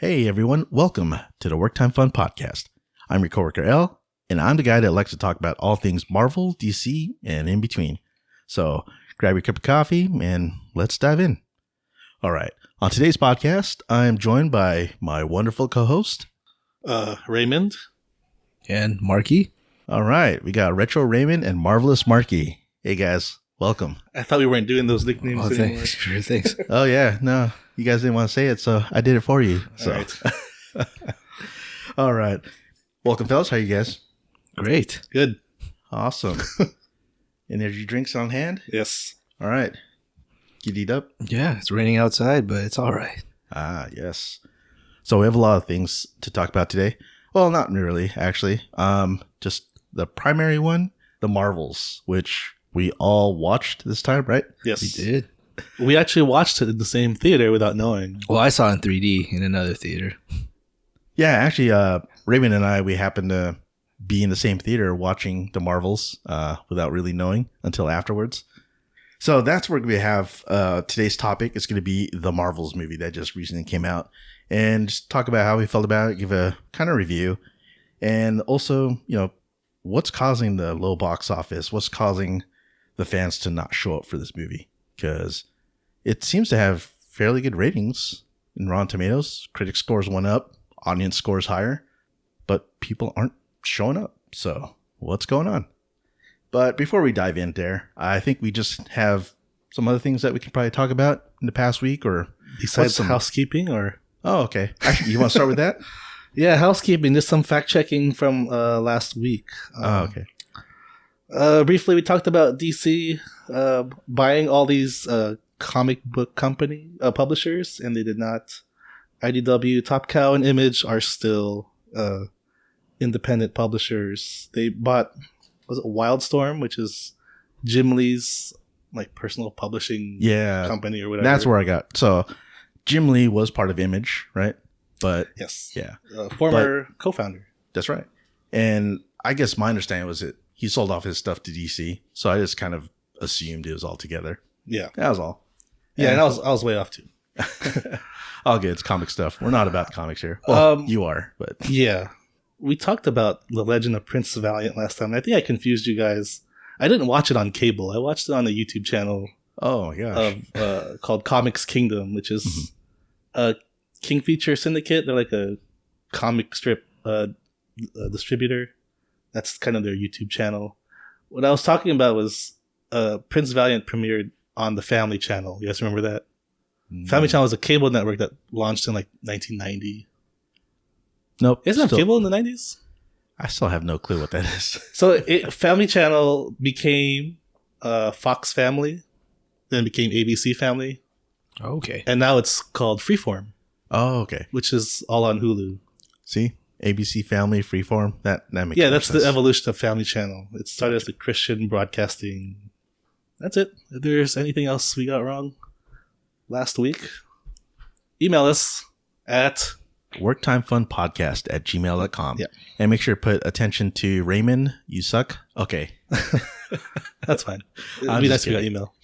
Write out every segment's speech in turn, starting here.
Hey everyone, welcome to the Work Time Fun Podcast. I'm your coworker L, and I'm the guy that likes to talk about all things Marvel, DC, and in between. So grab your cup of coffee and let's dive in. All right, on today's podcast, I'm joined by my wonderful co-host, Raymond and Marqui. All right, we got Retro Raymond and Marvelous Marqui. Hey guys, welcome. I thought we weren't doing those nicknames anymore. Thanks. Sure, thanks. Oh yeah, no, you guys didn't want to say it, so I did it for you. So. All right. All right. Welcome, fellas. How are you guys? Great. Good. Awesome. Energy drinks on hand? Yes. All right. Giddied up? Yeah, it's raining outside, but it's all right. Ah, yes. So we have a lot of things to talk about today. Well, not really, actually. Just the primary one, the Marvels, which we all watched this time, right? Yes. We did. We actually watched it in the same theater without knowing. Well, I saw it in 3D in another theater. Yeah, actually, Raymond and I, we happened to be in the same theater watching the Marvels without really knowing until afterwards. So that's where we have today's topic. It's going to be the Marvels movie that just recently came out. And just talk about how we felt about it, give a kind of review. And also, you know, what's causing the low box office? What's causing the fans to not show up for this movie? Because it seems to have fairly good ratings in Rotten Tomatoes. Critic scores went up, audience scores higher, but people aren't showing up. So what's going on? But before we dive in there, I think we just have some other things that we can probably talk about in the past week, or Besides housekeeping, or? Oh, okay. Actually, you want to start with that? Yeah, housekeeping. Just some fact checking from last week. Okay. Briefly, we talked about DC buying all these comic book company publishers, and they did not. IDW, Top Cow, and Image are still independent publishers. They bought, was it Wildstorm, which is Jim Lee's like personal publishing company or whatever. That's where I got. So Jim Lee was part of Image, right? But yes, yeah, former co-founder. That's right. And I guess my understanding was that he sold off his stuff to DC, so I just kind of assumed it was all together. Yeah, that was all. Yeah, and I was way off too. All good. It's comic stuff. We're not about comics here. Well, you are, but yeah. We talked about The Legend of Prince Valiant last time. I think I confused you guys. I didn't watch it on cable. I watched it on a YouTube channel. Oh my gosh! Called Comics Kingdom, which is a King Feature Syndicate. They're like a comic strip distributor. That's kind of their YouTube channel. What I was talking about was Prince Valiant premiered on the Family Channel. You guys remember that? Family Channel was a cable network that launched in like 1990. Nope. Isn't it cable in the 90s? I still have no clue what that is. So Family Channel became Fox Family, then became ABC Family. Okay. And now it's called Freeform. Oh, okay. Which is all on Hulu. See? ABC Family, Freeform. That makes that's sense. the evolution of Family Channel. It started as the Christian broadcasting. That's it. If there's anything else we got wrong last week, email us at worktimefunpodcast@gmail.com. Yeah. And make sure to put attention to Raymond, you suck. Okay. That's fine. It'd be nice if we got email.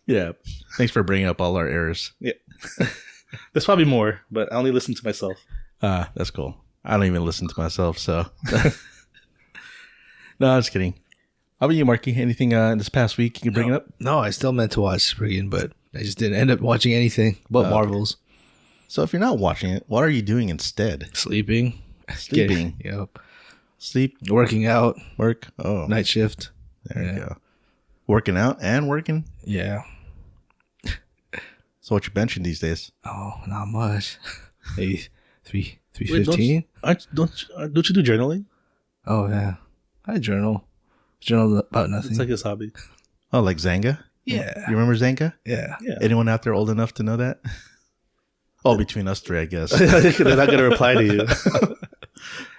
Yeah. Thanks for bringing up all our errors. Yeah. There's probably more, but I only listen to myself. That's cool. I don't even listen to myself, so. No, I'm just kidding. How about you, Marky? Anything in this past week you can bring it up? No, I still meant to watch Spriggan, but I just didn't end up watching anything but Marvels. So if you're not watching it, what are you doing instead? Sleeping. Sleeping. Yep. Sleep. Working out. Work. Oh. Night shift. There you go. Working out and working? Yeah. So what you benching these days? Oh, not much. Maybe 315. Don't you do journaling? Oh, yeah. I journal. Journal about nothing. It's like his hobby. Oh, like Zanga? Yeah. You remember Zanga? Yeah. Anyone out there old enough to know that? Oh, between us three, I guess. They're not going to reply to you.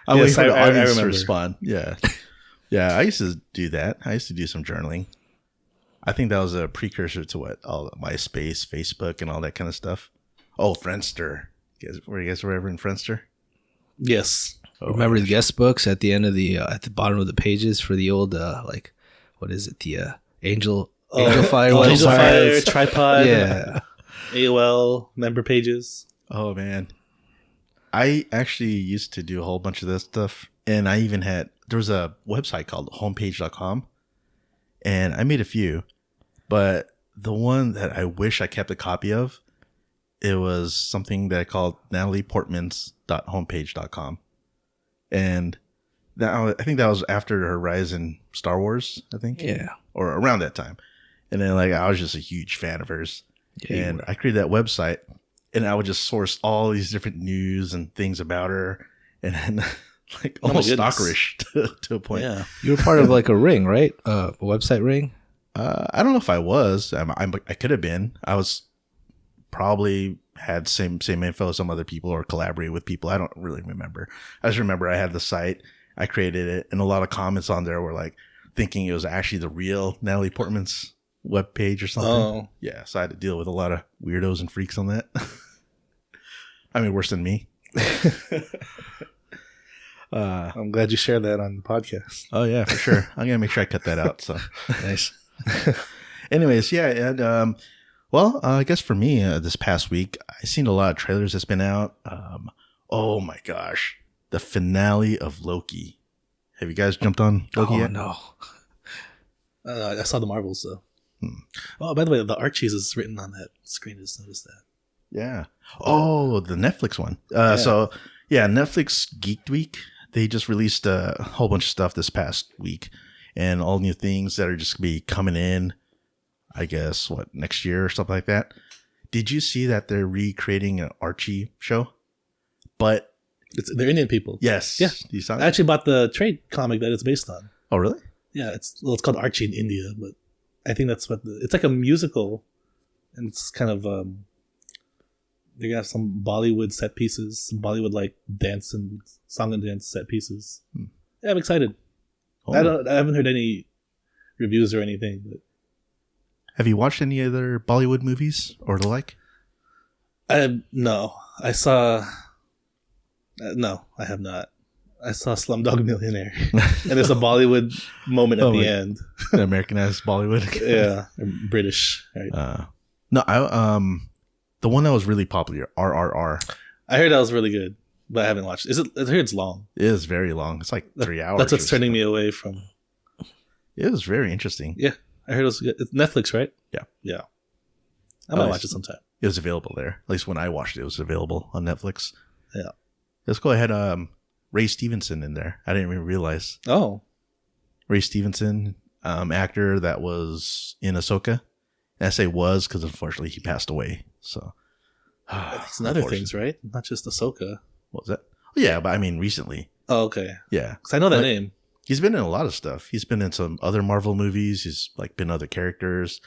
I'm waiting for the I audience to remember. respond. Yeah. Yeah, I used to do that. I used to do some journaling. I think that was a precursor to what? All MySpace, Facebook, and all that kind of stuff. Oh, Friendster. Were you guys ever in Friendster? Yes. Oh, remember the guest books at the end of the at the bottom of the pages for the old like what is it, the Angel Fire Angel Fire, websites? Tripod, Yeah. AOL member pages. Oh man, I actually used to do a whole bunch of this stuff, and I even had there was a website called homepage.com, and I made a few, but the one that I wish I kept a copy of, it was something that I called natalieportmans.homepage.com, and that I think that was after her rise in Star Wars, I think, or around that time, and then like I was just a huge fan of hers, and I created that website. And I would just source all these different news and things about her, and then like almost stalkerish to a point. Yeah, you were part of like a ring, right? A website ring. I don't know if I was. I could have been. I was probably had same info as some other people or collaborated with people. I don't really remember. I just remember I had the site. I created it, and a lot of comments on there were like thinking it was actually the real Natalie Portman's web page or something. Oh. Yeah, so I had to deal with a lot of weirdos and freaks on that. I mean, worse than me. I'm glad you shared that on the podcast. Oh yeah, for sure. I'm gonna make sure I cut that out. So Nice. anyways, yeah, and I guess for me, this past week, I seen a lot of trailers that's been out. Oh my gosh, the finale of Loki. Have you guys jumped on Loki yet? No. I saw the Marvels though. Oh, by the way, the Archies is written on that screen. I just noticed that. Yeah. Oh, the Netflix one. So yeah, Netflix Geek Week. They just released a whole bunch of stuff this past week, and all new things that are just gonna be coming in. I guess next year or something like that. Did you see that they're recreating an Archie show? But They're Indian people. yes, Yeah. You saw it? I actually bought the trade comic that it's based on. Oh, really? Yeah, it's called Archie in India, but I think that's what it's like a musical, and it's kind of they have some Bollywood set pieces, some Bollywood like dance and song and dance set pieces. Yeah, I'm excited. Oh. I haven't heard any reviews or anything. But Have you watched any other Bollywood movies or the like? No, I saw. No, I have not. I saw Slumdog Millionaire, and there's a Bollywood moment at the end. Americanized Bollywood. Yeah, British. Right? No, the one that was really popular, RRR. I heard that was really good, but I haven't watched. I heard it's long. It is very long. It's like 3 hours. That's what's turning me away from. It was very interesting. Yeah, I heard it was good. It's Netflix, right? Yeah. I might watch it sometime. It was available there. At least when I watched it was available on Netflix. Yeah. Let's go ahead. Ray Stevenson in there. I didn't even realize. Oh, Ray Stevenson, actor that was in Ahsoka. And I say was because unfortunately he passed away. So it's in other things, right? Not just Ahsoka. What was that? Oh, yeah, but I mean recently. Oh, okay. Yeah, Because I know that name. He's been in a lot of stuff. He's been in some other Marvel movies. He's like been other characters.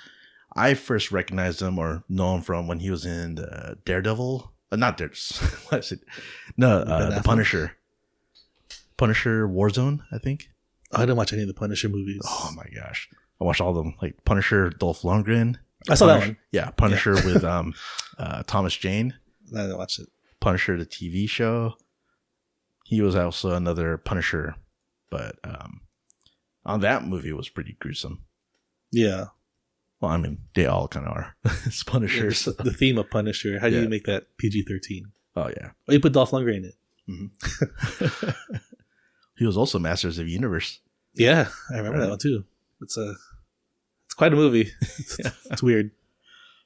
I first recognized him or know him from when he was in Daredevil. Not Daredevil. What is it? No, the Punisher. Punisher Warzone, I think. I didn't watch any of the Punisher movies. Oh my gosh, I watched all of them. Like Punisher, Dolph Lundgren. I saw that one. Yeah, Punisher with Thomas Jane. I didn't watch it. Punisher, the TV show. He was also another Punisher, but on that movie was pretty gruesome. Yeah. Well, I mean, they all kind of are. It's Punisher. Yeah, the theme of Punisher. How do you make that PG-13? Oh yeah. Oh, you put Dolph Lundgren in it. Mm-hmm. He was also Masters of the Universe. Yeah, I remember that one too. It's quite a movie. It's weird.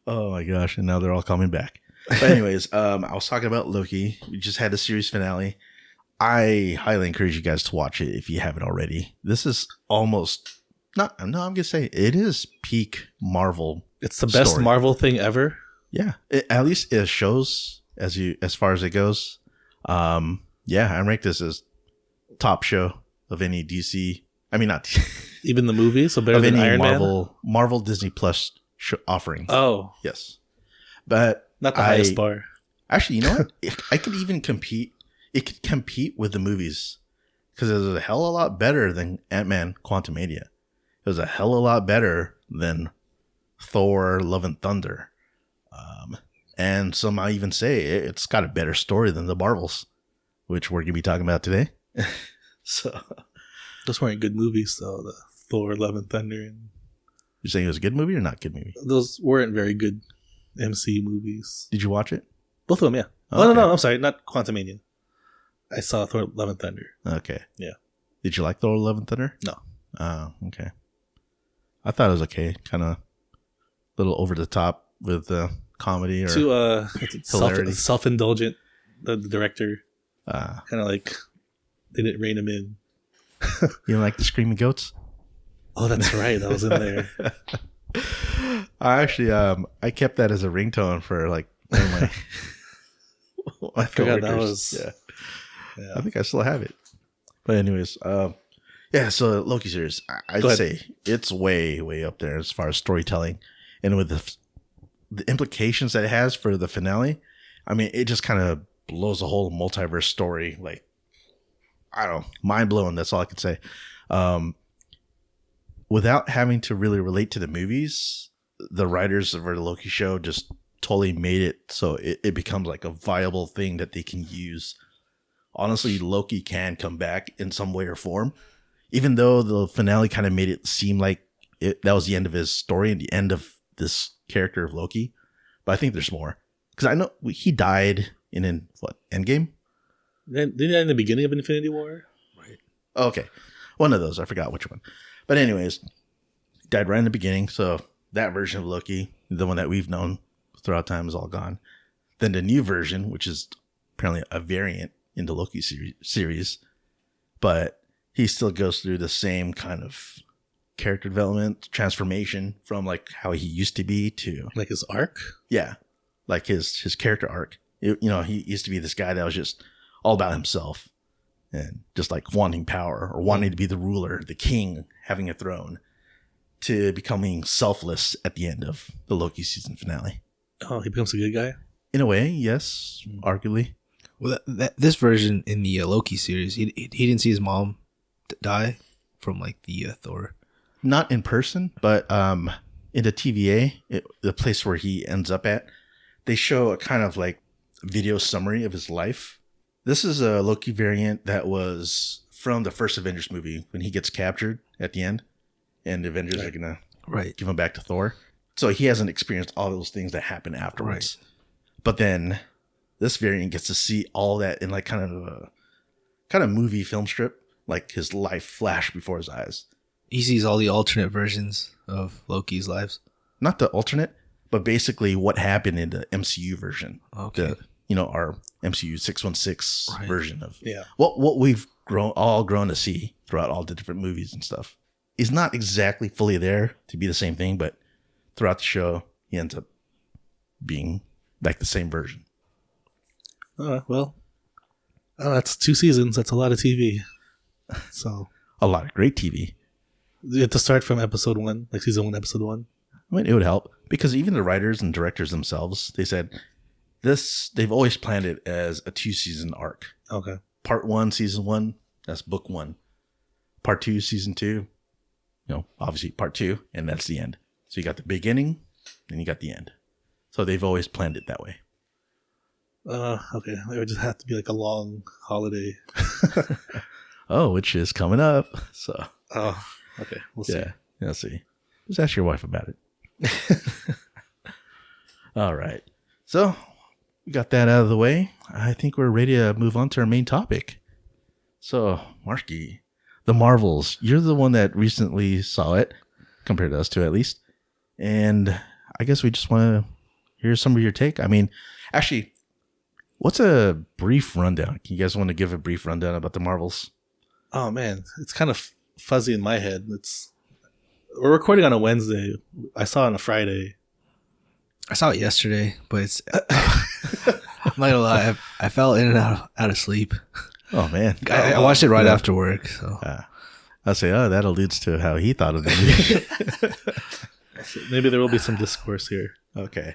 Oh my gosh! And now they're all coming back. But anyways, I was talking about Loki. We just had the series finale. I highly encourage you guys to watch it if you haven't already. This is almost not. No, I'm gonna say it is peak Marvel. It's the best story. Marvel thing ever. Yeah, at least it shows as far as it goes. Yeah, I rank this as top show of any DC. I mean, not even the movie. So better than any Iron Marvel Disney Plus offering. Oh, yes, but not the highest bar. Actually, you know what? I could even compete. It could compete with the movies because it was a hell of a lot better than Ant-Man Quantumania. It was a hell of a lot better than Thor: Love and Thunder. And some might even say it's got a better story than the Marvels, which we're going to be talking about today. So those weren't good movies, though. The Thor: Love and Thunder. And you're saying it was a good movie or not good movie? Those weren't very good MCU movies. Did you watch it? Both of them, yeah. Okay. Oh, no, I'm sorry. Not Quantumania. I saw Thor: Love and Thunder. Okay. Yeah. Did you like Thor: Love and Thunder? No. Oh, okay. I thought it was okay. Kind of a little over the top with the comedy or Too hilarity. self-indulgent. The director Uh, kind of like they didn't rein him in. you don't like the screaming goats? Oh, that's right. That was in there. I actually, I kept that as a ringtone for like one of my, my forgot that coworkers. was- Yeah. I think I still have it. But anyways, yeah. So Loki series, I'd Go ahead. say it's way, way up there as far as storytelling, and with the implications that it has for the finale. I mean, it just kind of blows the whole multiverse story. Like, I don't know, mind blowing. That's all I could say. Without having to really relate to the movies, the writers of the Loki show just totally made it so it becomes like a viable thing that they can use. Honestly, Loki can come back in some way or form, even though the finale kind of made it seem like that was the end of his story and the end of this character of Loki. But I think there's more, because I know he died in what, Endgame? Didn't he in the beginning of Infinity War? Right. Okay, one of those. I forgot which one. But anyways, died right in the beginning. So that version of Loki, the one that we've known throughout time, is all gone. Then the new version, which is apparently a variant in the Loki series, but he still goes through the same kind of character development, transformation from like how he used to be to, Like his arc? yeah, like his character arc. He used to be this guy that was just all about himself and just like wanting power or wanting to be the ruler, the king, having a throne, to becoming selfless at the end of the Loki season finale. Oh, he becomes a good guy? In a way, yes, arguably. Well, this version in the Loki series, he didn't see his mom die from like the Thor. Not in person, but in the TVA, the place where he ends up at, they show a kind of like video summary of his life. This is a Loki variant that was from the first Avengers movie when he gets captured at the end, and the Avengers are gonna give him back to Thor. So he hasn't experienced all those things that happen afterwards. Right. But then this variant gets to see all that in like kind of movie film strip, like his life flash before his eyes. He sees all the alternate versions of Loki's lives. Not the alternate, but basically what happened in the MCU version. Okay. Our MCU 616 version of what we've grown to see throughout all the different movies and stuff. He's not exactly fully there to be the same thing, but throughout the show, he ends up being like the same version. Well, that's 2 seasons. That's a lot of TV. So a lot of great TV. You have to start from episode 1, like season 1, episode 1. I mean, it would help because even the writers and directors themselves, they said they've always planned it as a 2-season arc. Okay. Part 1, season 1, that's book 1. Part 2, season 2, obviously part 2, and that's the end. So you got the beginning, then you got the end. So they've always planned it that way. Okay. It would just have to be like a long holiday. Which is coming up. So. Oh, okay. We'll see. Yeah, we'll see. Just ask your wife about it. All right. So we got that out of the way. I think we're ready to move on to our main topic. So, Marqui, the Marvels. You're the one that recently saw it, compared to us two at least. And I guess we just want to hear some of your take. I mean, actually, what's a brief rundown? Can you guys want to give a brief rundown about the Marvels? Oh, man. It's kind of fuzzy in my head. We're recording on a Wednesday. I saw it on a Friday. I saw it yesterday, but it's I'm not gonna lie, I fell in and out of sleep. Oh man, I watched it right after work. So I'll say, that alludes to how he thought of the movie. Maybe there will be some discourse here. Okay.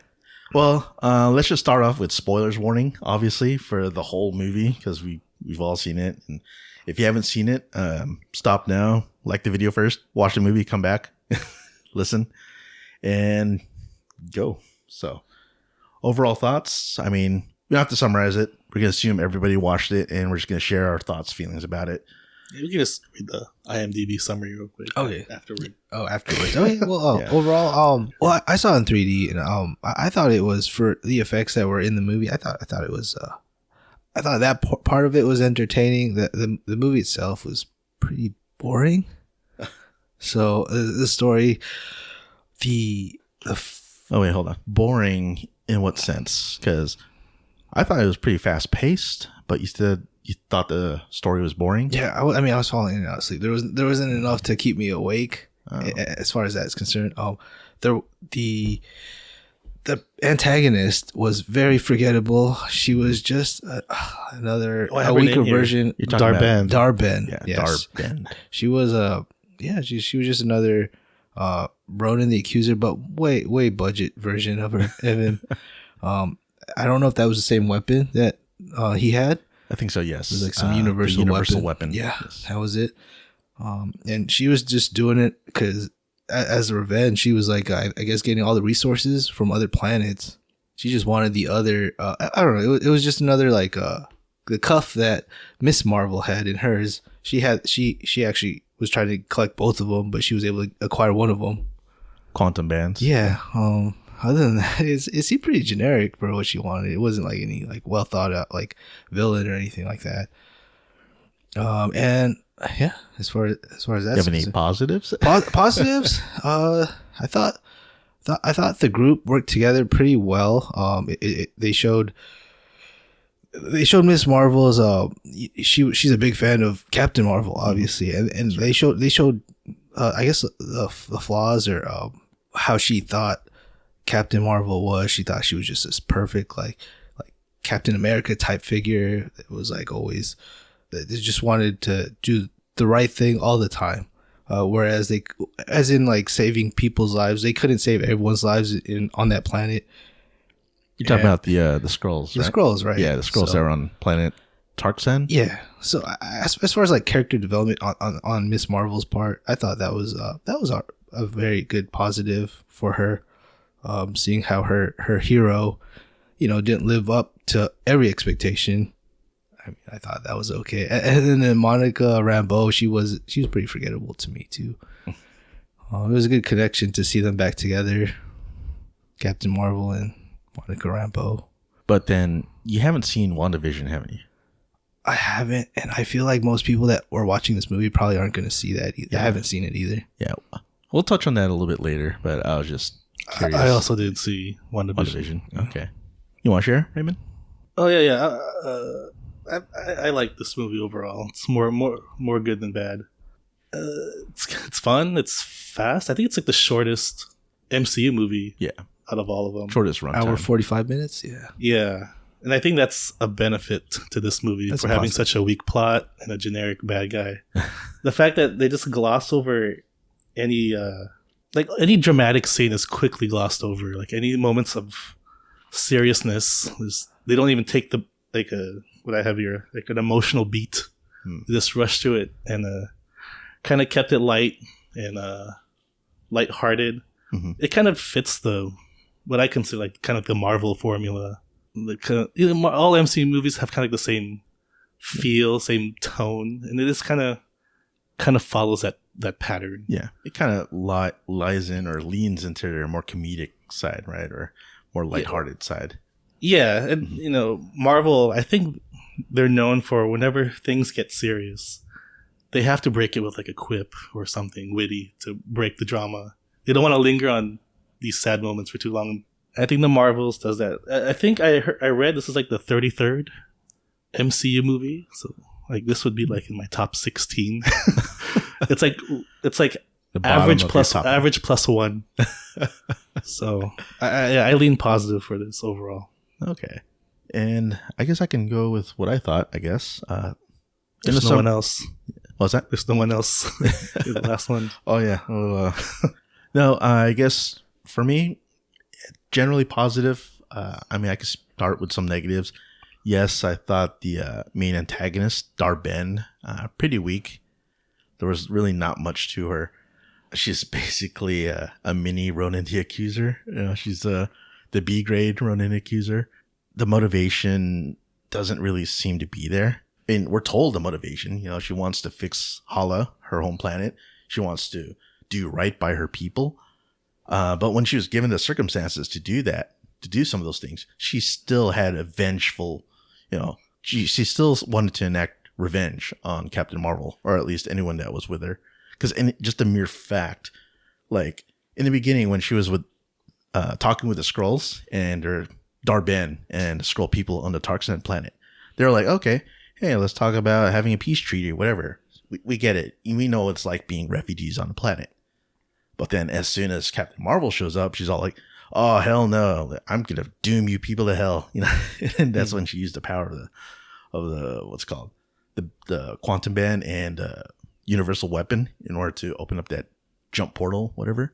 Well, let's just start off with spoilers warning, obviously, for the whole movie, because we've all seen it. And if you haven't seen it, stop now, like the video first, watch the movie, come back, listen, and go. So, overall thoughts, I mean, we don't have to summarize it. We're going to assume everybody watched it, and we're just going to share our thoughts, feelings about it. Yeah, we can just read the IMDb summary real quick. Okay. Afterward. Afterwards. Okay. Well, Yeah. Overall, I saw it in 3D, and I thought it was, for the effects that were in the movie, I thought it was I thought that part of it was entertaining. The movie itself was pretty boring. So the story, oh wait, hold on. Boring in what sense? Because I thought it was pretty fast paced, but you said you thought the story was boring. Yeah, I mean, I was falling in and out of sleep. There wasn't enough to keep me awake, as far as that's concerned. The antagonist was very forgettable. She was just another a weaker version. Darben. Darben. Yeah, yes. Darben. She was she was just another Ronan the Accuser, but way budget version of him. I don't know if that was the same weapon that he had. I think so. Yes, it was like some universal weapon. Yeah, yes. That was it. And she was just doing it because as a revenge, she was like, I guess, getting all the resources from other planets. She just wanted the other. I don't know. It was just another like the cuff that Miss Marvel had in hers. She actually was trying to collect both of them, but she was able to acquire one of them. Quantum bands. Yeah. Other than that, it seemed pretty generic for what she wanted. It wasn't like any like well thought out like villain or anything like that. And yeah, as far as that, you have any positives? Positives. I thought the group worked together pretty well. They showed Miss Marvel as she's a big fan of Captain Marvel, obviously, and they showed I guess the flaws or how she thought Captain Marvel was. She thought she was just this perfect like Captain America type figure that was like always that just wanted to do the right thing all the time. Whereas they, as in like saving people's lives, they couldn't save everyone's lives on that planet. You're talking about the Skrulls, right? The Skrulls, right? Yeah, the Skrulls that are on planet Tarksen. Yeah. So as far as like character development on Miss Marvel's part, I thought that was a very good positive for her. Seeing how her hero, didn't live up to every expectation. I mean, I thought that was okay. And then Monica Rambeau, she was pretty forgettable to me too. It was a good connection to see them back together, Captain Marvel and Monica Rambeau. But then you haven't seen WandaVision, haven't you? I haven't, and I feel like most people that were watching this movie probably aren't going to see that either. Yeah. I haven't seen it either. Yeah, we'll touch on that a little bit later, but I was just curious. I also did see WandaVision. Okay. You want to share, Raymond? Oh, yeah. I like this movie overall. It's more good than bad. It's fun. It's fast. I think it's like the shortest MCU movie. Yeah. Out of all of them. Shortest runtime. Hour 45 minutes. Yeah. Yeah. And I think that's a benefit to this movie for having such a weak plot and a generic bad guy. The fact that they just gloss over any dramatic scene is quickly glossed over. Like any moments of seriousness, they don't even take what I have here, like an emotional beat. They just rush through it and kind of kept it light and lighthearted. Mm-hmm. It kind of fits what I consider like kind of the Marvel formula. All MCU movies have kind of like the same feel, same tone, and it just kind of follows that pattern. Yeah, it kind of lies in or leans into their more comedic side, right, or more lighthearted side. Yeah, and Marvel, I think they're known for whenever things get serious, they have to break it with like a quip or something witty to break the drama. They don't want to linger on these sad moments for too long. I think the Marvels does that. I think I read this is like the 33rd MCU movie, so like this would be like in my top 16. It's like average plus one. So I lean positive for this overall. Okay, and I guess I can go with what I thought. I guess there's no one else. What's that? There's no one else. The last one. Oh yeah. No, I guess for me, generally positive. I mean, I could start with some negatives. Yes, I thought the main antagonist, Darben, pretty weak. There was really not much to her. She's basically a mini Ronan the Accuser. She's the B grade Ronan the Accuser. The motivation doesn't really seem to be there. And we're told the motivation. She wants to fix Hala, her home planet. She wants to do right by her people. But when she was given the circumstances to do that, to do some of those things, she still had a vengeful, she still wanted to enact revenge on Captain Marvel, or at least anyone that was with her. Because just the mere fact, like in the beginning when she was with talking with the Skrulls and or Dar-Ben and the Skrull people on the Tarxan planet, they were like, okay, hey, let's talk about having a peace treaty or whatever. We get it. We know it's like being refugees on the planet. But then as soon as Captain Marvel shows up, she's all like, oh, hell no, I'm going to doom you people to hell. You know, and that's when she used the power of the what's it called? The quantum band and universal weapon in order to open up that jump portal, whatever.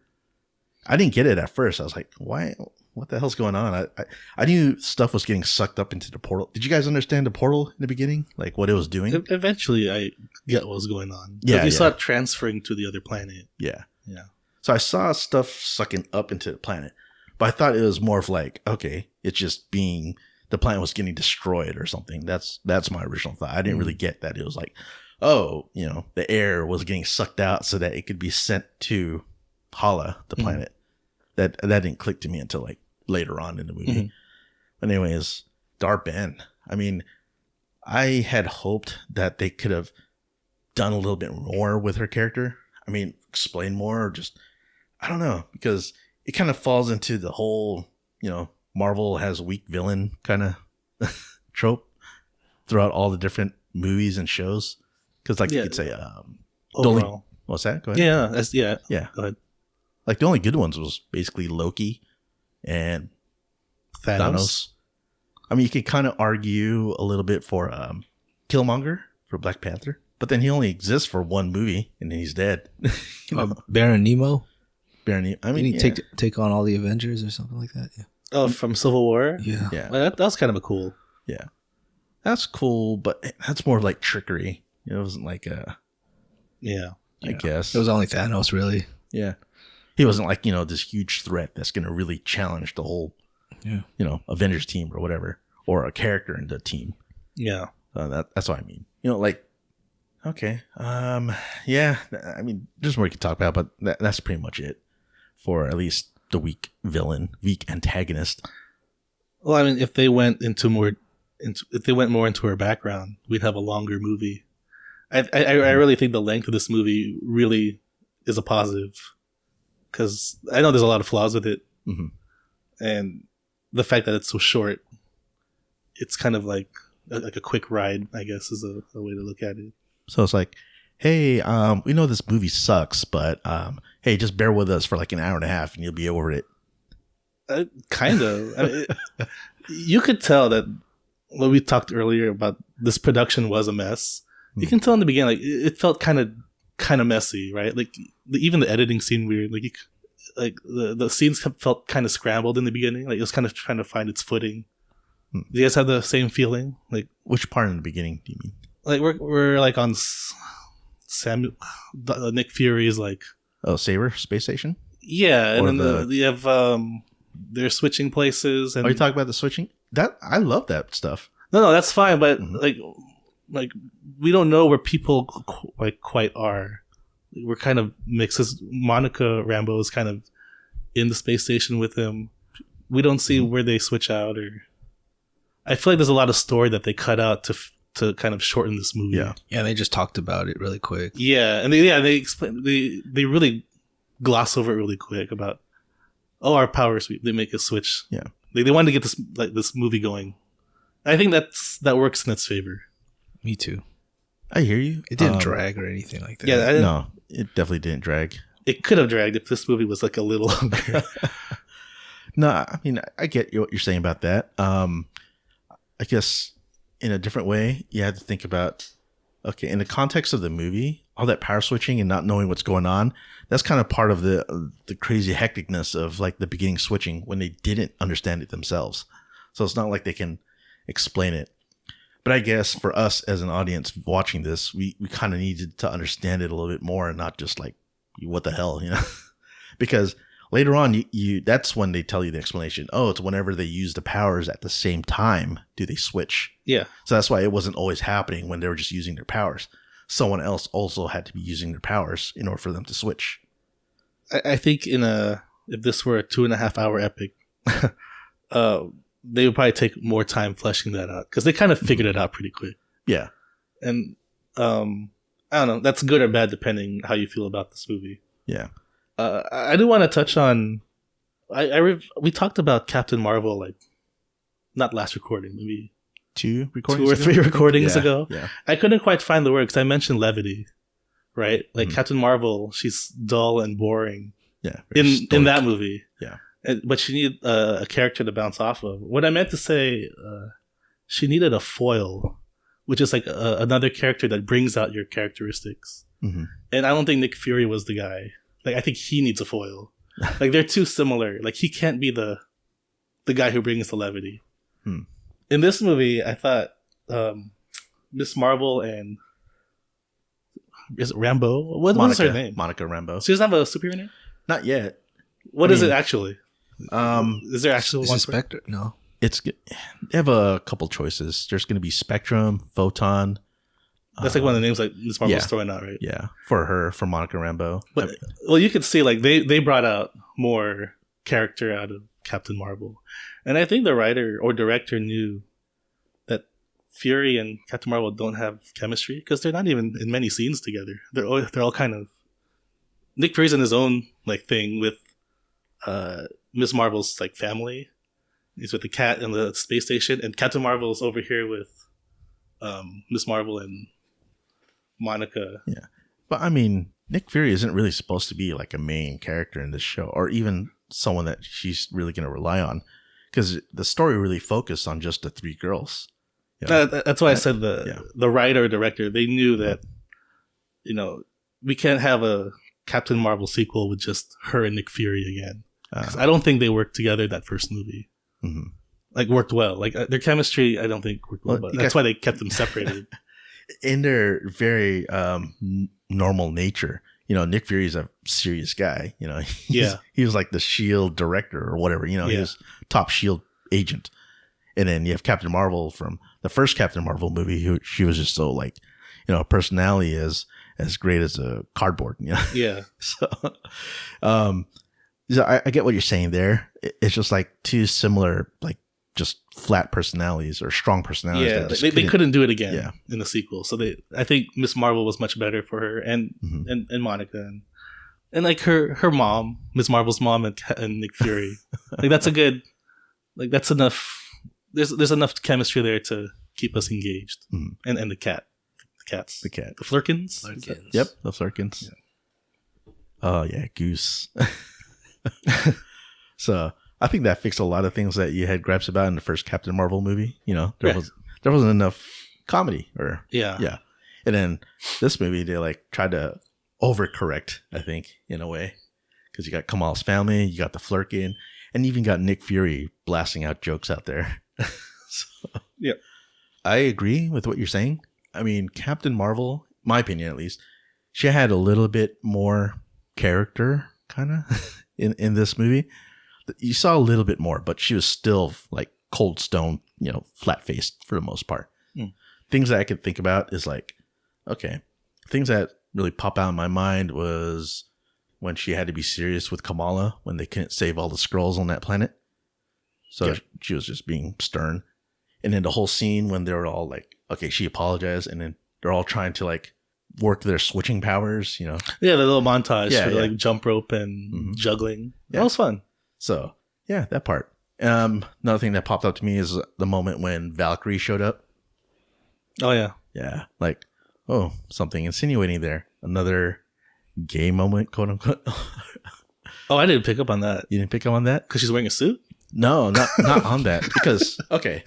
I didn't get it at first. I was like, why? What the hell's going on? I knew stuff was getting sucked up into the portal. Did you guys understand the portal in the beginning? Like what it was doing? Eventually, I get what was going on. Yeah. You saw it transferring to the other planet. Yeah. Yeah. So I saw stuff sucking up into the planet, but I thought it was more of like, okay, it's just being, the planet was getting destroyed or something. That's my original thought. I didn't really get that. It was like, oh, you know, the air was getting sucked out so that it could be sent to Hala, the planet. That didn't click to me until like later on in the movie. But anyways, Dar-Ben. I mean, I had hoped that they could have done a little bit more with her character. I mean, explain more or just, I don't know, because it kind of falls into the whole, you know, Marvel has a weak villain kind of trope throughout all the different movies and shows. Because like you could say, overall. What's that? Go ahead. Yeah. Go ahead. Like the only good ones was basically Loki and Thanos. I mean, you could kind of argue a little bit for Killmonger for Black Panther, but then he only exists for one movie and then he's dead. Baron Nemo. Baron Nemo. I mean, Didn't he take on all the Avengers or something like that? Yeah. Oh, from Civil War? Yeah. Yeah. Well, that was kind of a cool. Yeah. That's cool, but that's more like trickery. It wasn't like I guess. It was only Thanos, really. Yeah. He wasn't like, you know, this huge threat that's going to really challenge the whole, you know, Avengers team or whatever, or a character in the team. Yeah. That's what I mean. You know, like, okay. Yeah. I mean, there's more you could talk about, but that's pretty much it for at least the weak villain, weak antagonist. Well, I mean, if they went more into her background, we'd have a longer movie. I really think the length of this movie really is a positive. Because I know there's a lot of flaws with it. And the fact that it's so short, it's kind of like a quick ride, I guess, is a way to look at it. So it's like, hey, we know this movie sucks, but hey, just bear with us for like an hour and a half and you'll be over it. Kind of. I mean, you could tell that when we talked earlier about this production was a mess. You can tell in the beginning, like it felt kind of messy, right? Like even the editing seemed weird. Like the scenes felt kind of scrambled in the beginning. Like it was kind of trying to find its footing. Do you guys have the same feeling? Like which part in the beginning do you mean? Like we're like on Nick Fury's like Saber space station. Yeah, and then you have they're switching places. And are you talking about the switching? That I love that stuff. No, that's fine. But like we don't know where people quite are. We're kind of mixed. Monica Rambeau is kind of in the space station with him. We don't see where they switch out, or I feel like there's a lot of story that they cut out to kind of shorten this movie. Yeah, they just talked about it really quick. Yeah, and they explain they really gloss over it really quick about our powers. They make a switch. Yeah, they wanted to get this movie going. I think that works in its favor. Me too. I hear you. It didn't drag or anything like that. Yeah, no, it definitely didn't drag. It could have dragged if this movie was like a little longer. No, I mean, I get what you're saying about that. I guess in a different way, you have to think about, okay, in the context of the movie, all that power switching and not knowing what's going on, that's kind of part of the crazy hecticness of like the beginning switching when they didn't understand it themselves. So it's not like they can explain it. But I guess for us as an audience watching this, we kind of needed to understand it a little bit more and not just like, what the hell, you know? Because later on, you that's when they tell you the explanation. Oh, it's whenever they use the powers at the same time, do they switch? Yeah. So that's why it wasn't always happening when they were just using their powers. Someone else also had to be using their powers in order for them to switch. I think if this were a 2.5 hour epic, they would probably take more time fleshing that out because they kind of figured it out pretty quick. Yeah. And I don't know. That's good or bad depending how you feel about this movie. Yeah. I do want to touch on. We talked about Captain Marvel like not last recording, maybe 2 or 3 recordings ago. Yeah. I couldn't quite find the word because I mentioned levity, right? Like Captain Marvel, she's dull and boring. Yeah. In that movie. Yeah. But she needed a character to bounce off of. What I meant to say, she needed a foil, which is like another character that brings out your characteristics. Mm-hmm. And I don't think Nick Fury was the guy. Like, I think he needs a foil. Like, they're too similar. Like, he can't be the guy who brings the levity. In this movie, I thought Miss Marvel and is it Rambeau? What was her name? Monica Rambeau. She doesn't have a superhero name? Not yet. What is it actually? Is there actually one? Spectre? No. They have a couple choices. There's going to be Spectrum, Photon. That's like one of the names like Miss Marvel's throwing out, right? Yeah, for Monica Rambeau. But you could see like they brought out more character out of Captain Marvel, and I think the writer or director knew that Fury and Captain Marvel don't have chemistry because they're not even in many scenes together. They're all kind of Nick Fury's in his own like thing with Miss Marvel's like family. He's with the cat in the space station, and Captain Marvel's over here with Miss Marvel and Monica. Yeah. But I mean, Nick Fury isn't really supposed to be like a main character in this show or even someone that she's really going to rely on because the story really focused on just the 3 girls. You know? That's why I said the writer or director, they knew that, you know, we can't have a Captain Marvel sequel with just her and Nick Fury again. I don't think they worked together that first movie. Mm-hmm. Like worked well. Like their chemistry, I don't think worked well. But that's why they kept them separated. In their very normal nature, you know, Nick Fury's a serious guy. You know, he was like the S.H.I.E.L.D. director or whatever. You know, he was top S.H.I.E.L.D. agent. And then you have Captain Marvel from the first Captain Marvel movie. She was just so like, you know, personality as great as a cardboard. You know, yeah. So I get what you're saying there. It's just like 2 similar, like just flat personalities or strong personalities. Yeah, they couldn't do it again in the sequel. So I think Miss Marvel was much better for her and Monica and like her mom, Miss Marvel's mom and Nick Fury. Like that's a good, like that's enough. There's enough chemistry there to keep us engaged. Mm-hmm. And the cat, the Flurkins. Yep, the Flurkins. Yeah. Oh yeah, Goose. So I think that fixed a lot of things that you had gripes about in the first Captain Marvel movie. You know, there wasn't enough comedy or and then this movie they like tried to overcorrect, I think, in a way, because you got Kamal's family, you got the Flurkin, and even got Nick Fury blasting out jokes out there. So, yeah, I agree with what you're saying. I mean, Captain Marvel, my opinion at least, she had a little bit more character, kind of. In this movie, you saw a little bit more, but she was still like cold stone, you know, flat faced for the most part. Things that I could think about is like, okay, things that really pop out in my mind was when she had to be serious with Kamala when they couldn't save all the Skrulls on that planet. So she was just being stern. And then the whole scene when they were all like, okay, she apologized, and then they're all trying to like work their switching powers, you know. Yeah, the little montage for like jump rope and juggling. That was fun. So yeah, that part. Another thing that popped up to me is the moment when Valkyrie showed up. Oh yeah. Yeah. Like, oh, something insinuating there. Another gay moment, quote unquote. Oh, I didn't pick up on that. You didn't pick up on that? Because she's wearing a suit? No, not on that. Because, okay,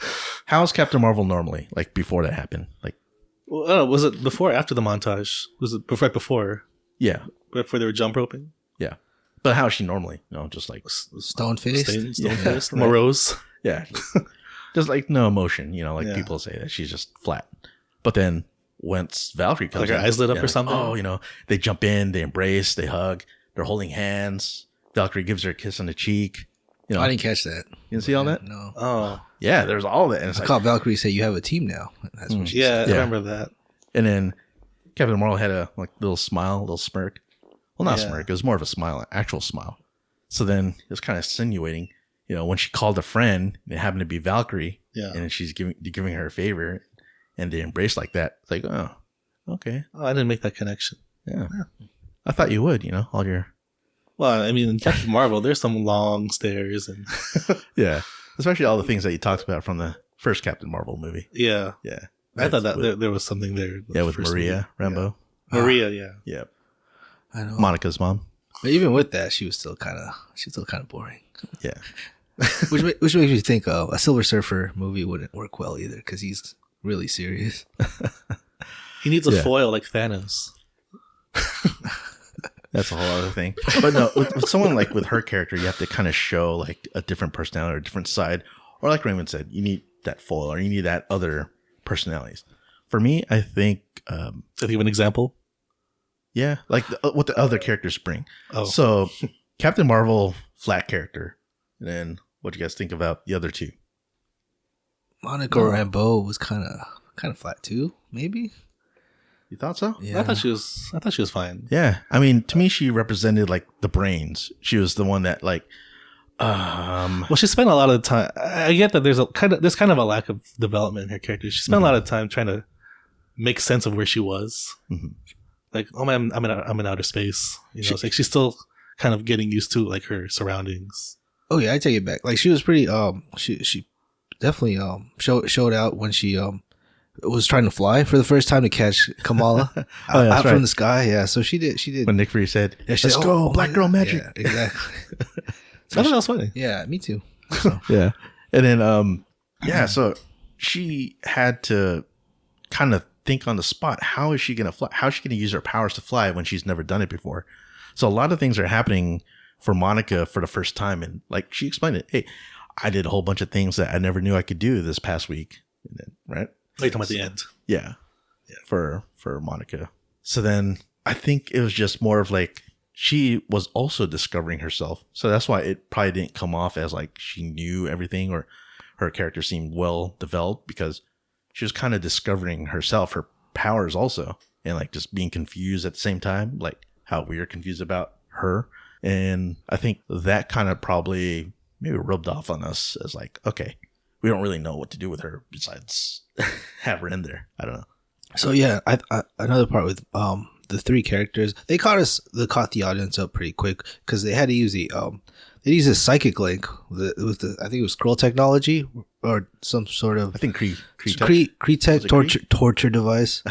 how's Captain Marvel normally? Like before that happened? Like, well, was it before or after the montage? Was it right before? Yeah. Before they were jump roping? Yeah. But how is she normally? You know, just like stone-faced? Stone-faced? Morose? Yeah. Just like no emotion, you know, like people say that she's just flat. But then once Valkyrie comes like her eyes lit up or something? Oh, you know, they jump in, they embrace, they hug, they're holding hands. Valkyrie gives her a kiss on the cheek. You know, I didn't catch that. You didn't see all that? No. Oh. Yeah, there's all that. And it's I caught Valkyrie say, you have a team now. That's what she said. said. I remember that. And then Captain Marvel had a like little smile, little smirk. Well, not smirk. It was more of a smile, an actual smile. So then it was kind of insinuating, when she called a friend, it happened to be Valkyrie, Yeah. and she's giving her a favor, and they embrace like that. It's like, oh, okay. Oh, I didn't make that connection. Yeah. I thought you would, all your... Well, I mean, in Captain Marvel, there's some long stairs and... Yeah. Especially all the things that you talked about from the first Captain Marvel movie. Yeah. Yeah. I thought that there was something there. Yeah, with Maria Rambeau. Yeah. Maria, yeah. Yeah. I know. Monica's mom. But even with that, she was still kind of boring. Yeah. which makes me think a Silver Surfer movie wouldn't work well either because he's really serious. He needs a foil like Thanos. That's a whole other thing. But no, with someone like with her character, you have to kind of show like a different personality or a different side. Or like Raymond said, you need that foil or you need that other personalities. For me, I think... Did you give an example? Yeah, like what the other characters bring. Oh. So Captain Marvel, flat character. And then what do you guys think about the other two? Monica Rambeau was kind of flat too, maybe. You thought so? Yeah. I thought she was fine. Yeah. I mean, to me, she represented like the brains. She was the one that like, well, she spent a lot of time. I get that there's kind of a lack of development in her character. She spent a lot of time trying to make sense of where she was. Mm-hmm. Like, oh man, I'm in outer space. It's like she's still kind of getting used to like her surroundings. Oh yeah, I take it back. Like she was pretty. She definitely showed out when she was trying to fly for the first time to catch Kamala out from the sky. Yeah, so she did. When Nick Fury said, "Let's go, black girl magic." Yeah, exactly. So I thought that was funny. Yeah, me too. Yeah, and then so she had to kind of think on the spot. How is she gonna fly? How is she gonna use her powers to fly when she's never done it before? So a lot of things are happening for Monica for the first time, and like she explained it. Hey, I did a whole bunch of things that I never knew I could do this past week. And then, right? Are you talking about the end? Yeah. For Monica. So then I think it was just more of like she was also discovering herself. So that's why it probably didn't come off as like she knew everything or her character seemed well developed because she was kind of discovering herself, her powers also, and like just being confused at the same time, like how we are confused about her. And I think that kind of probably maybe rubbed off on us as like, okay, we don't really know what to do with her besides have her in there. I don't know. So yeah, I another part with the three characters, they caught the audience up pretty quick because they had to use a psychic link with the I think it was scroll technology or some sort of I think Kree tech torture device.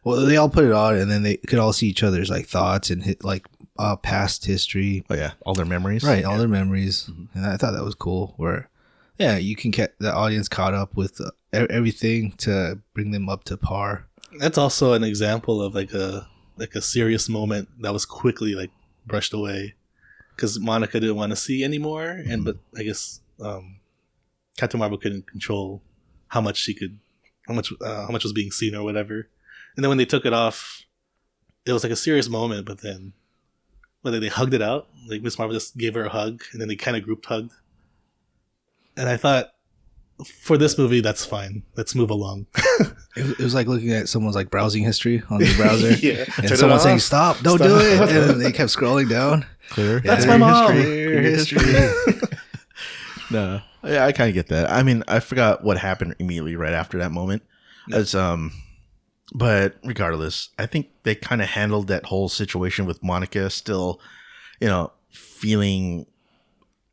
Well, they all put it on and then they could all see each other's like thoughts and hit like past history. Oh yeah, all their memories. Right, all their memories, and I thought that was cool. Where you can get the audience caught up with everything to bring them up to par. That's also an example of like a serious moment that was quickly like brushed away because Monica didn't want to see anymore, but I guess Captain Marvel couldn't control how much was being seen or whatever. And then when they took it off, it was like a serious moment. But then they hugged it out. Like Miss Marvel just gave her a hug, and then they kind of group hugged. And I thought, for this movie, that's fine. Let's move along. It was like looking at someone's like browsing history on the browser, and someone saying "Stop! Don't do it!" And then they kept scrolling down. Clear. That's my mom. History. No, yeah, I kind of get that. I mean, I forgot what happened immediately right after that moment. But regardless, I think they kind of handled that whole situation with Monica still, feeling,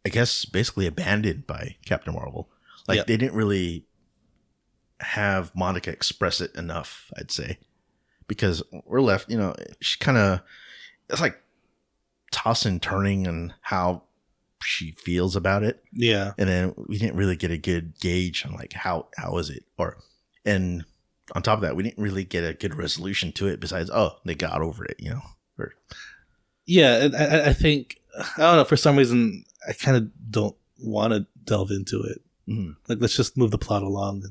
I guess, basically abandoned by Captain Marvel. Like they didn't really have Monica express it enough, I'd say, because we're left, she kind of, it's like tossing and turning and how she feels about it. Yeah. And then we didn't really get a good gauge on like, how is it? And on top of that, we didn't really get a good resolution to it besides, they got over it, Yeah. I think, I don't know, for some reason, I kind of don't want to delve into it. Mm-hmm. Like, let's just move the plot along.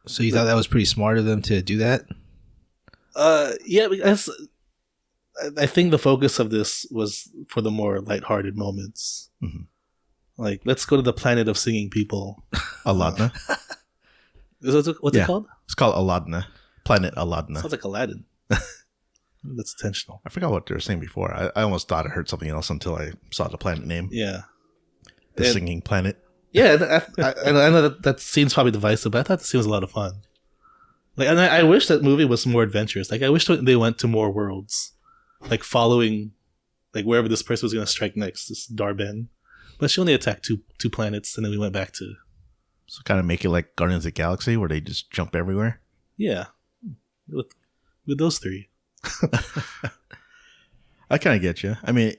So you thought that was pretty smart of them to do that? Yeah, because I think the focus of this was for the more lighthearted moments. Mm-hmm. Like, let's go to the planet of singing people. Aladna. What's it called? It's called Aladna. Planet Aladna. Sounds like Aladdin. That's intentional. I forgot what they were saying before. I almost thought I heard something else until I saw the planet name. Yeah. The singing planet. Yeah, I know that seems probably divisive, but I thought the scene was a lot of fun. Like, and I wish that movie was more adventurous. Like, I wish they went to more worlds, like following, like wherever this person was going to strike next, this Darben. But she only attacked two planets, and then we went back to. So kind of make it like Guardians of the Galaxy, where they just jump everywhere. Yeah, with those three. I kind of get you. I mean,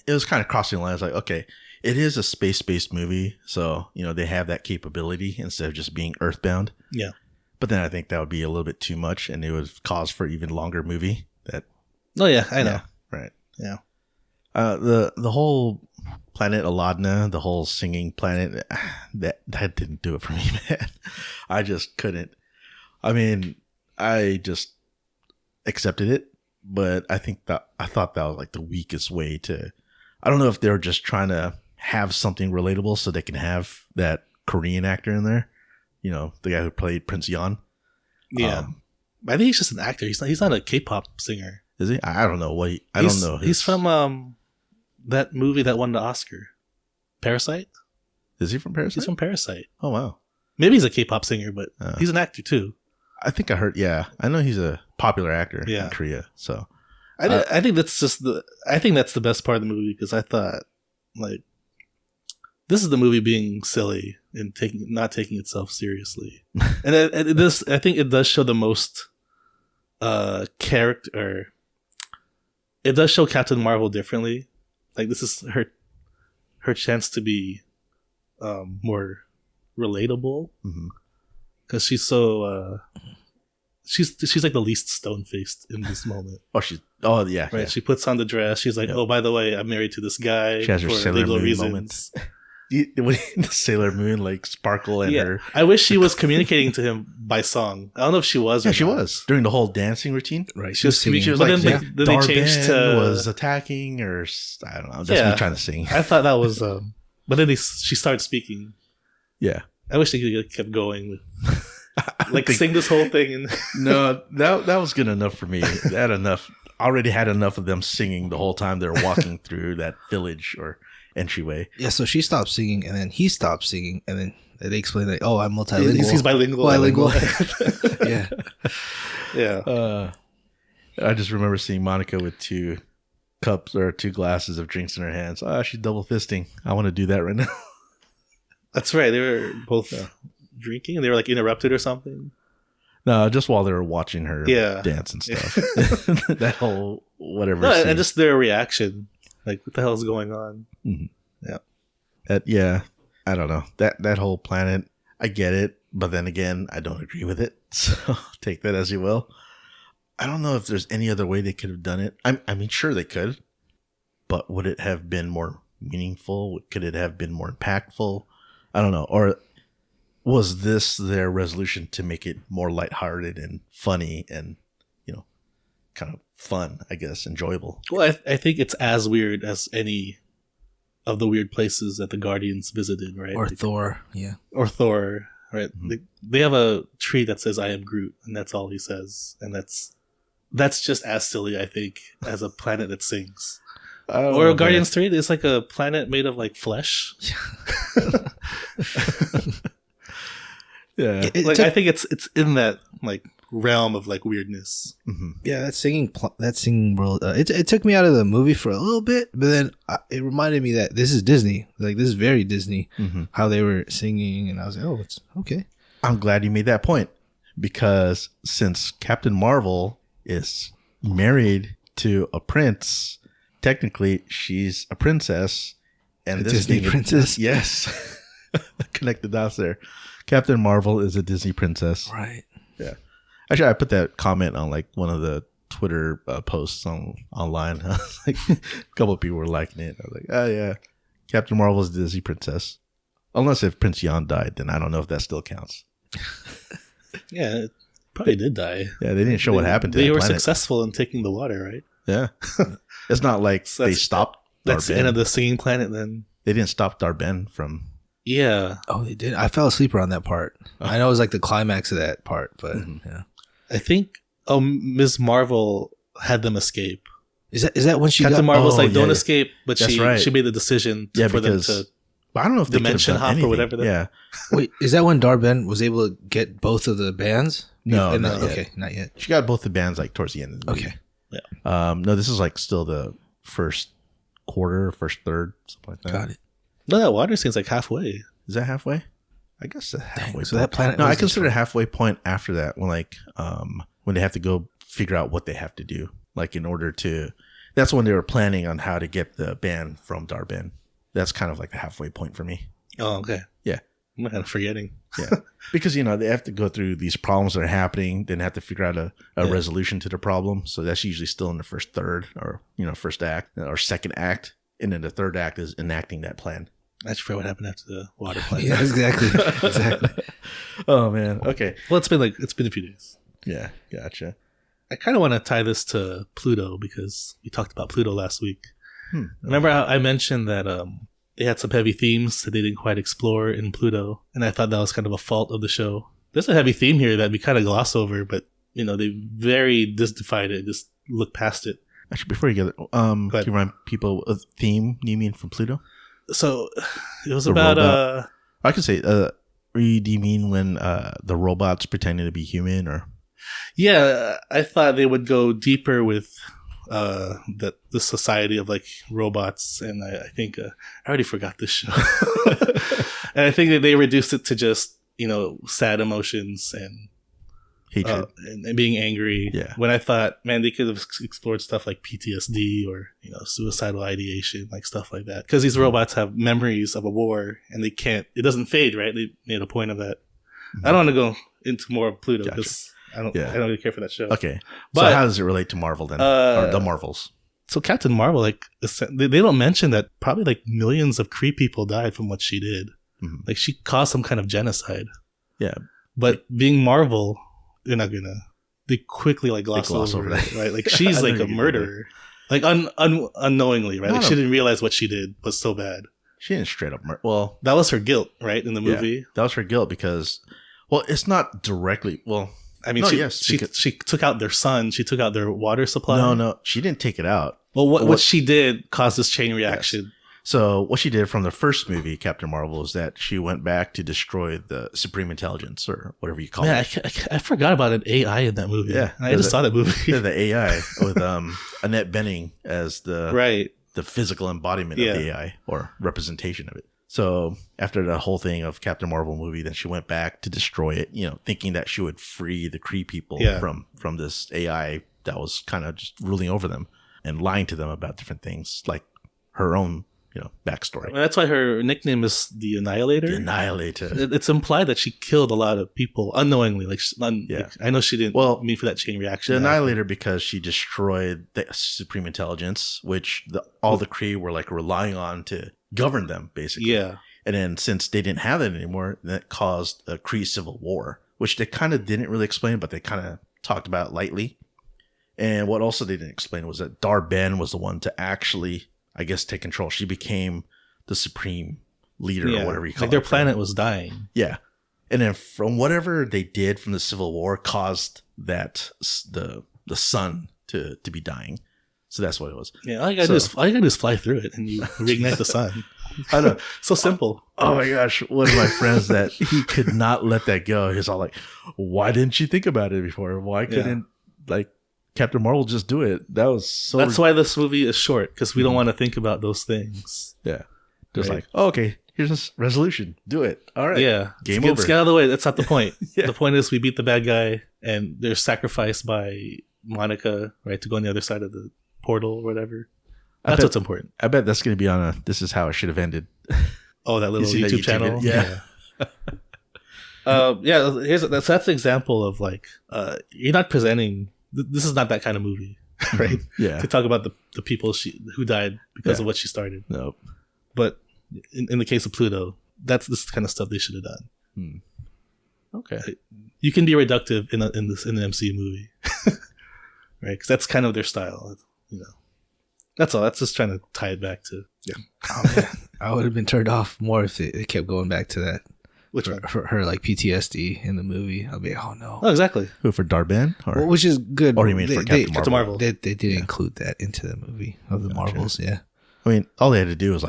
it was kind of crossing the lines. Like, okay, it is a space-based movie, so they have that capability instead of just being Earthbound. Yeah. But then I think that would be a little bit too much, and it would cause for even longer movie. Oh yeah, I know. Yeah, right. Yeah. The whole planet Aladna, the whole singing planet, that didn't do it for me, man. I just couldn't. I mean, I just accepted it, but I thought that was like the weakest way to. I don't know if they were just trying to have something relatable so they can have that Korean actor in there. The guy who played Prince Yan. Yeah. I think he's just an actor. He's not a K-pop singer. Is he? I don't know. I don't know. He's from that movie that won the Oscar. Parasite? Is he from Parasite? He's from Parasite. Oh, wow. Maybe he's a K-pop singer, but he's an actor too. I think I heard, yeah. I know he's a popular actor in Korea. So I think that's the best part of the movie, because I thought, like, this is the movie being silly and not taking itself seriously. And I think it does show the most character. It does show Captain Marvel differently. Like, this is her chance to be more relatable, because she's so she's like the least stone faced in this moment. Oh yeah, right. Yeah. She puts on the dress. She's like, oh, by the way, I'm married to this guy. She has her for Sailor legal Moon reasons. Moments. The Sailor Moon, like sparkle and her. I wish she was communicating to him by song. I don't know if she was. Yeah, she was during the whole dancing routine. Right, she was singing. She was but like, then they changed to was attacking, or I don't know. That's me trying to sing. I thought that was. But then she started speaking. Yeah, I wish they could have kept going. Like, sing this whole thing. And no, that was good enough for me. That enough. Already had enough of them singing the whole time they're walking through that village or entryway. Yeah, so she stopped singing, and then he stopped singing, and then they explained like, "Oh, I'm multilingual." He's bilingual. Yeah, yeah. I just remember seeing Monica with 2 cups or 2 glasses of drinks in her hands. She's double fisting. I want to do that right now. That's right. They were both drinking, and they were like interrupted or something. No, just while they were watching her dance and stuff. That whole whatever. No, and just their reaction. Like, what the hell is going on? Mm-hmm. Yeah. I don't know. That whole planet, I get it. But then again, I don't agree with it. So take that as you will. I don't know if there's any other way they could have done it. I mean, sure they could. But would it have been more meaningful? Could it have been more impactful? I don't know. Or was this their resolution to make it more lighthearted and funny and, kind of fun, I guess, enjoyable? Well, I think it's as weird as any of the weird places that the Guardians visited, right? Or Thor, yeah. Or Thor, right? Mm-hmm. They have a tree that says, "I am Groot," and that's all he says. And that's just as silly, I think, as a planet that sings. Or Guardians 3, it's like a planet made of, like, flesh. Yeah. I think it's in that, like, realm of, like, weirdness. Mm-hmm. Yeah, that singing world. It took me out of the movie for a little bit, but then it reminded me that this is Disney. Like, this is very Disney. Mm-hmm. How they were singing, and I was like, oh, it's okay. I'm glad you made that point, because since Captain Marvel is married to a prince, technically she's a princess, and this Disney princess. Yes, connect the dots there. Captain Marvel is a Disney princess, right? Yeah. Actually, I put that comment on like one of the Twitter posts online. Like, a couple of people were liking it. I was like, oh yeah, Captain Marvel is a Disney princess. Unless if Prince Yan died, then I don't know if that still counts. Yeah, it probably did die. Yeah, they didn't show what happened to They that were planet. Successful in taking the water, right? Yeah. It's not like So they stopped That's the Darben. end of the singing planet then. They didn't stop Darben from... Yeah. Oh, they did? I fell asleep around that part. I know it was like the climax of that part, but yeah. I think Ms. Marvel had them escape. Is that when she Captain got... Marvel's like, don't yeah. escape, but That's she right. made the decision for them to But I don't know if they dimension could've done hop anything. or whatever. Yeah. Wait, is that when Dar-Ben was able to get both of the bands? No, And not yet. okay, not yet. She got both the bands like towards the end of the movie. Okay, No, this is like still the first quarter, first third, something like that. got it. No, that water scene's like halfway. Is that halfway? I guess it's halfway. so that planet No, I was consider destroyed. halfway point after that when they have to go figure out what they have to do, like in order to. That's when they were planning on how to get the band from Dar-Ben. That's kind of like the halfway point for me. Oh, okay. Yeah. I'm kind of forgetting. Yeah, because they have to go through these problems that are happening, then have to figure out a resolution to the problem. So that's usually still in the first third, or first act or second act, and then the third act is enacting that plan. I just forgot what happened after the water planet. Yeah, exactly. Oh man, okay, Well, it's been a few days. yeah, gotcha. I kind of want to tie this to Pluto because we talked about Pluto last week. Remember how I mentioned that they had some heavy themes that they didn't quite explore in Pluto, and I thought that was kind of a fault of the show. There's a heavy theme here that we kind of gloss over, but they very disdified it, just look past it. Actually, before you get it, can you remind people a theme you mean from Pluto? So it was The about robot. I could say, do you mean when the robots pretending to be human, or? Yeah, I thought they would go deeper with the society of like robots, and I think I already forgot this show, and I think that they reduced it to just sad emotions and Hatred. and being angry. Yeah. When I thought, man, they could have explored stuff like PTSD or suicidal ideation, like stuff like that, because these robots have memories of a war and it doesn't fade, right? They made a point of that. I don't want to go into more of Pluto because I don't really care for that show. Okay, But so how does it relate to Marvel then, or the Marvels? So Captain Marvel, like they don't mention that probably like millions of Kree people died from what she did. Mhm. Like she caused some kind of genocide. Yeah, But being Marvel, they're not gonna. They quickly like gloss over that, right? Like she's I like knew a you murderer, like unknowingly, right? Like she didn't realize what she did was so bad. she didn't straight up well, That was her guilt, right? In the movie, that was her guilt because, well, it's not directly. Well, I mean, she took out their son. She took out their water supply. no, she didn't take it out. Well, what she did caused this chain reaction. Yes. So what she did from the first movie, Captain Marvel, is that she went back to destroy the Supreme Intelligence, or whatever you call it. I forgot about an AI in that movie. Yeah. I just saw that movie. The AI with Annette Bening as the Right. the physical embodiment of the AI, or representation of it. So after the whole thing of Captain Marvel movie, then she went back to destroy it, thinking that she would free the Kree people from this AI that was kind of just ruling over them and lying to them about different things, like her own backstory. I mean, that's why her nickname is the Annihilator. The Annihilator. It's implied that she killed a lot of people unknowingly. Like I know she didn't mean for that chain reaction. The Annihilator, because she destroyed the Supreme Intelligence, which all the Kree were like relying on to govern them, basically. Yeah. And then since they didn't have that anymore, that caused a Kree civil war, which they kind of didn't really explain, but they kind of talked about lightly. And what also they didn't explain was that Dar-Ben was the one to actually, I guess, take control. She became the supreme leader, or whatever you call it. Like their planet was dying. Yeah. And then from whatever they did from the Civil War caused that the sun to be dying. So that's what it was. Yeah, all you gotta do is fly through it and you reignite the sun. I know. So simple. Oh my gosh. One of my friends that he could not let that go. He's all like, why didn't you think about it before? Why couldn't Captain Marvel just do it? That was so. That's why this movie is short, because we don't want to think about those things. Yeah. Just like, okay, here's this resolution. Do it. All right. Yeah. Game Let's over. get out of the way. That's not the point. Yeah. The point is we beat the bad guy and they're sacrificed by Monica, right, to go on the other side of the portal or whatever. That's what's important. I bet that's going to be on This Is How It Should Have Ended. Oh, that little You see YouTube that channel? Yeah. That's an example of you're not presenting. This is not that kind of movie, right? Yeah. To talk about the people who died because of what she started. Nope. But in the case of Pluto, this is the kind of stuff they should have done. Okay. You can be reductive in the MCU movie, right? Because that's kind of their style, That's all. That's just trying to tie it back to Oh, man. I would have been turned off more if it kept going back to that. which one? For her PTSD in the movie. I'll be oh no. Oh, exactly. Who, for Dar-Ben? Well, which is good. Or you mean for Captain Marvel? They did include that into the movie of the Marvels, yeah. I mean, all they had to do was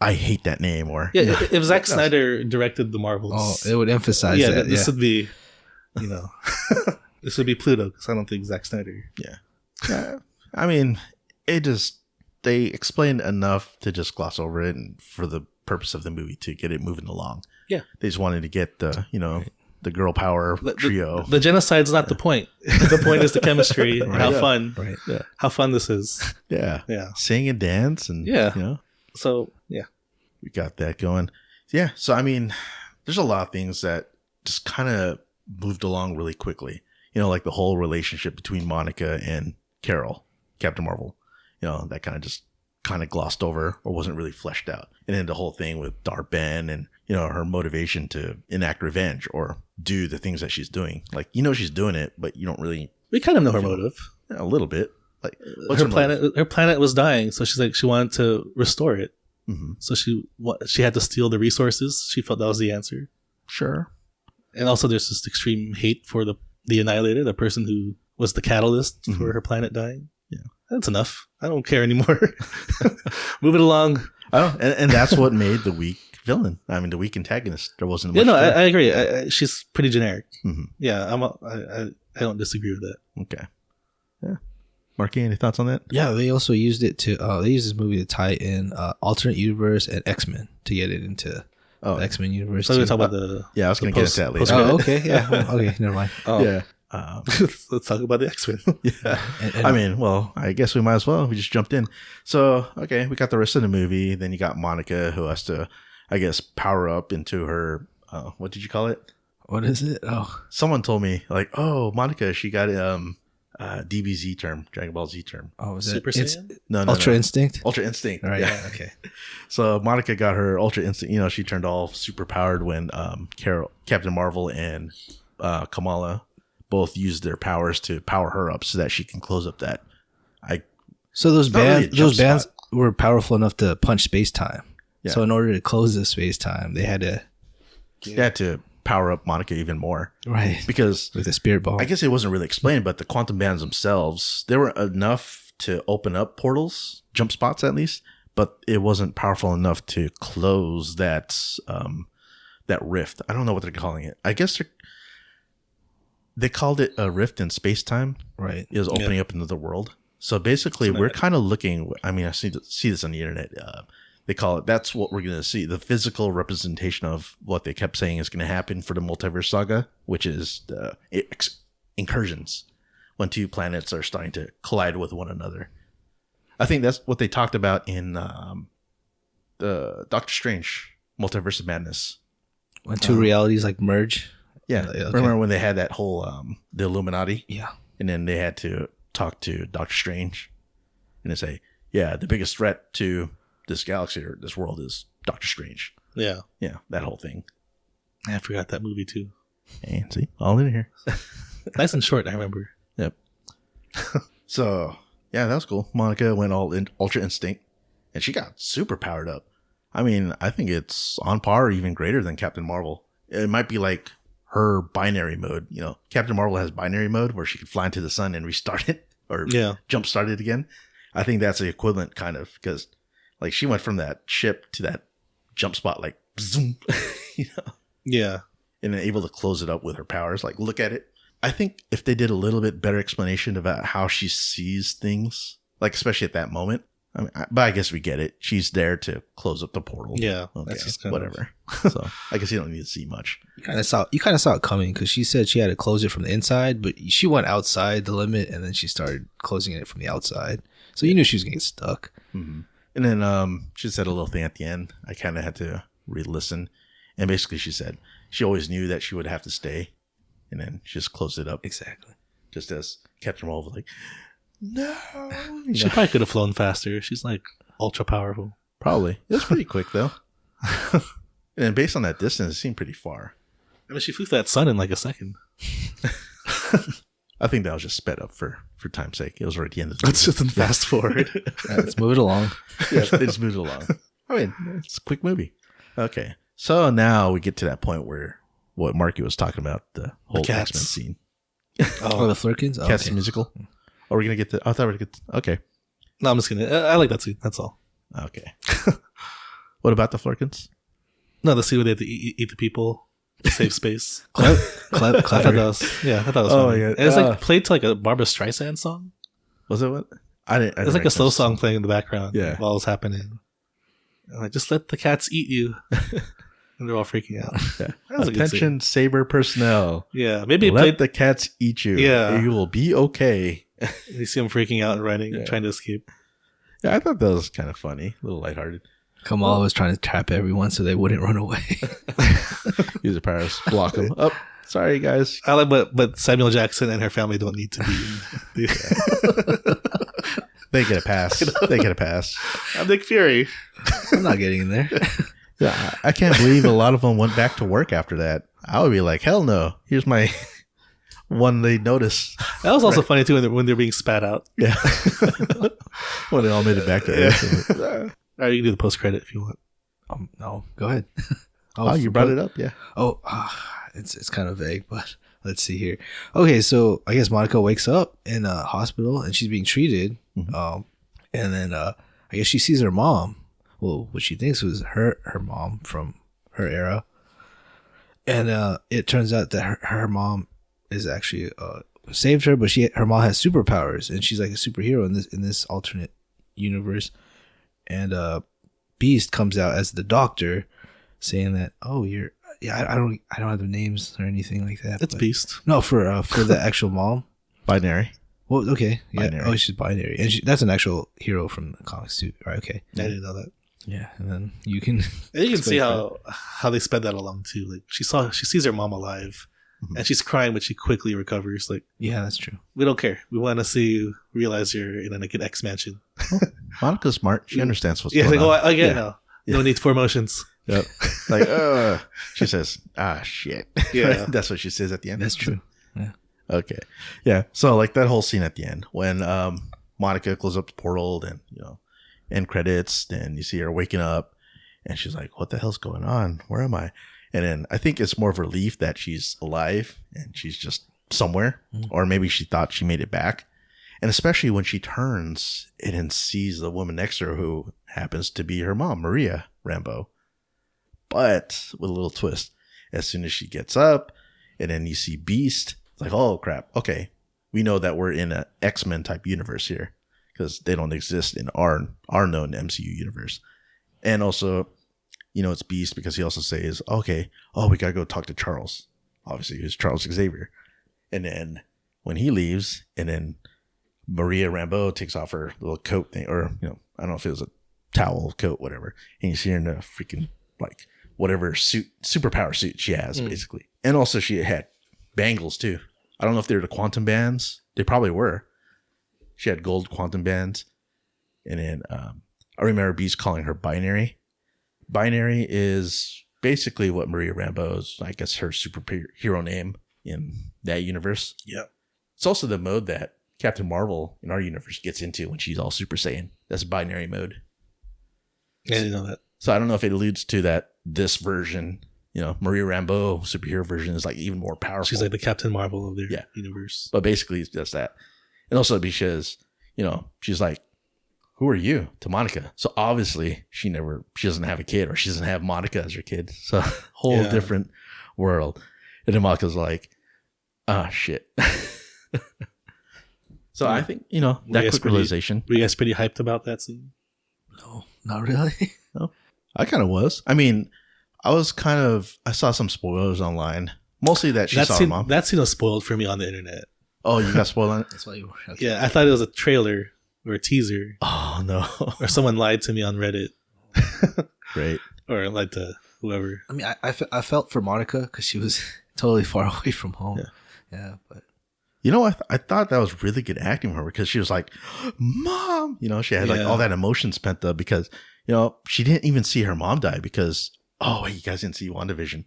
I hate that name, or Yeah, if Zack Snyder directed the Marvels, it would emphasize that. this would be, this would be Pluto, because I don't think Zack Snyder. Yeah. I mean, they explained enough to just gloss over it, and for the purpose of the movie to get it moving along. Yeah, they just wanted to get the the girl power trio. The genocide's not the point. The point is the chemistry. Right. How fun! Right. Yeah. How fun this is. Yeah, yeah. Sing and dance, and So yeah, we got that going. Yeah. So I mean, there's a lot of things that just kind of moved along really quickly. Like the whole relationship between Monica and Carol, Captain Marvel. That kind of glossed over or wasn't really fleshed out. And then the whole thing with Dar-Ben and her motivation to enact revenge or do the things that she's doing. Like she's doing it, but you don't really. We kind of know her motive a little bit. Like her planet. Her planet was dying, so she wanted to restore it. Mm-hmm. So she had to steal the resources. She felt that was the answer. Sure. And also, there's this extreme hate for the Annihilator, the person who was the catalyst for her planet dying. Yeah, that's enough. I don't care anymore. Move it along. And that's what made the weak villain. I mean, the weak antagonist. There wasn't much. I agree. She's pretty generic. Mm-hmm. Yeah, I don't disagree with that. Okay. Yeah. Marquis, any thoughts on that? Yeah, they also used it to. They used this movie to tie in alternate universe and X-Men to get it into the X-Men universe. So we're talking about the. Yeah, I was going to get into that later. Oh, okay. Yeah. Okay. Never mind. Oh. Yeah. Let's talk about the X-Men. Yeah. I mean, well, I guess we might as well. We just jumped in. So, okay, we got the rest of the movie. Then you got Monica, who has to, I guess, power up into her, what did you call it? What is it? Oh. Someone told me, like, Monica, she got DBZ term, Dragon Ball Z term. Oh, is Super Saiyan? No. Ultra Instinct? Ultra Instinct. Right. Yeah. Okay. So Monica got her Ultra Instinct. She turned all super powered when Captain Marvel and Kamala both used their powers to power her up so that she can close up that. So those bands were powerful enough to punch space time. Yeah. So in order to close the space time, they had to power up Monica even more. Right. Because with the spirit ball. I guess it wasn't really explained, but the quantum bands themselves, they were enough to open up portals, jump spots at least, but it wasn't powerful enough to close that rift. I don't know what they're calling it. I guess they called it a rift in space-time. Right. It was opening up another world. So basically, we're kind of looking. I mean, I see this on the internet. They call it. That's what we're going to see. The physical representation of what they kept saying is going to happen for the multiverse saga, which is the incursions when two planets are starting to collide with one another. I think that's what they talked about in the Doctor Strange Multiverse of Madness. When two realities merge. Yeah. Okay. Remember when they had that whole the Illuminati? Yeah. And then they had to talk to Doctor Strange and they say, yeah, the biggest threat to this galaxy or this world is Doctor Strange. Yeah. Yeah, that whole thing. I forgot that movie too. And see, all in here. Nice and short, I remember. Yep. So, yeah, that was cool. Monica went all in Ultra Instinct and she got super powered up. I mean, I think it's on par or even greater than Captain Marvel. It might be like her binary mode. Captain Marvel has binary mode where she could fly into the sun and restart it or jump start it again. I think that's the equivalent kind of because she went from that ship to that jump spot, zoom, Yeah. And then able to close it up with her powers. Look at it. I think if they did a little bit better explanation about how she sees things, especially at that moment. I mean, but I guess we get it. She's there to close up the portal. Yeah. Okay, that's just whatever. So I guess you don't need to see much. You kind of saw it coming because she said she had to close it from the inside, but she went outside the limit and then she started closing it from the outside. So you knew she was going to get stuck. Mm-hmm. And then she said a little thing at the end. I kind of had to re-listen. And basically she said she always knew that she would have to stay. And then she just closed it up. Exactly. Just as Captain Marvel was no. She probably could have flown faster. She's ultra powerful. Probably. It was pretty quick though. And based on that distance, it seemed pretty far. I mean, she flew that sun in a second. I think that was just sped up for time's sake. It was right at the end of the Let's just fast forward. Let's move it along. Yeah, they just moved it along. I mean, it's a quick movie. Okay. So now we get to that point where what Marky was talking about, the whole X-Men scene. Oh, the Flurkins? Oh, Cats musical. Are we going to get to... I thought we were going to get... Okay. No, I'm just kidding. I like that scene. That's all. Okay. What about the Flurkins? No, the scene where they have to eat the people to save space. Clever. I thought that was funny. yeah. And it's like played to like a Barbra Streisand song. Was it what? I didn't. It's like a slow song playing in the background. Yeah. While it's happening. And like, just let the cats eat you. And they're all freaking out. Yeah. That was a good Attention, scene. Saber personnel. Yeah. Maybe it Let played. the cats eat you. Yeah. You will be okay. You see them freaking out and running and trying to escape. Yeah, I thought that was kind of funny. A little lighthearted. Kamala was trying to trap everyone so they wouldn't run away. Use a Paris. Block them. Oh, sorry, guys. I like, but Samuel Jackson and her family don't need to be. They get a pass. They get a pass. I'm Nick Fury. I'm not getting in there. Yeah, I can't believe a lot of them went back to work after that. I would be like, hell no. Here's my one they notice. That was also funny too when they're being spat out. Yeah. When they all made it back to Earth. Or you can do the post credit if you want. No, go ahead. Oh, you brought it up? Yeah. Oh, it's kind of vague, but let's see here. Okay, so I guess Monica wakes up in a hospital and she's being treated. Mm-hmm. And then I guess she sees her mom. Well, what she thinks was her mom from her era. And it turns out that her mom is actually saved her, but her mom has superpowers and she's like a superhero in this alternate universe. And Beast comes out as the doctor, saying that, "Oh, I don't have the names or anything like that." It's Beast. No, for the actual mom. Binary. Well, okay, yeah. Binary. Oh, she's binary, and that's an actual hero from the comics too. Right? Okay. I didn't know that. Yeah, and then you can. And you can see how they sped that along too. Like she sees her mom alive, and she's crying, but she quickly recovers. Like, yeah, that's true. we don't care. We want to see you realize you're in like an X mansion. Monica's smart. She understands what's Yeah, going like, on. I get it now. No need for emotions. Yep. Like, she says, shit. Yeah. That's what she says at the end. That's true. Yeah. Okay. Yeah. So like that whole scene at the end when Monica closes up the portal and, end credits, then you see her waking up and she's like, what the hell's going on? Where am I? And then I think it's more of relief that she's alive and she's just somewhere, or maybe she thought she made it back. And especially when she turns and sees the woman next to her who happens to be her mom, Maria Rambeau. But with a little twist, as soon as she gets up and then you see Beast, it's like, oh crap. Okay. We know that we're in an X-Men type universe here because they don't exist in our known MCU universe. And also, it's Beast because he also says, okay, we got to go talk to Charles. Obviously, who's Charles Xavier. And then when he leaves and then Maria Rambeau takes off her little coat thing, or, I don't know if it was a towel, coat, whatever. And you see her in a freaking, like, whatever suit, superpower suit she has, basically. And also she had bangles, too. I don't know if they were the quantum bands. They probably were. She had gold quantum bands. And then I remember Beast calling her Binary. Binary is basically what Maria Rambeau's, I guess, her superhero name in that universe. Yeah. It's also the mode that Captain Marvel in our universe gets into when she's all Super Saiyan. That's binary mode. I didn't know that. So I don't know if it alludes to that this version, Maria Rambeau superhero version is like even more powerful. She's like the Captain Marvel of their universe. But basically it's just that. And also because, she's like, who are you to Monica? So obviously she doesn't have a kid or she doesn't have Monica as her kid. So whole different world. And then Monica's like, shit. So I think, that quick realization. Were you guys pretty hyped about that scene? No, not really. No, I kind of was. I mean, I saw some spoilers online. Mostly that she saw her mom. That scene was spoiled for me on the internet. Oh, you got spoiled on it? That's why you were. Okay. Yeah, I thought it was a trailer or a teaser. Oh, no. Or someone lied to me on Reddit. Great. Or lied to whoever. I mean, I felt for Monica because she was totally far away from home. Yeah, but. I thought that was really good acting from her because she was like, Mom! She had like all that emotion spent up because, she didn't even see her mom die because, wait, you guys didn't see WandaVision.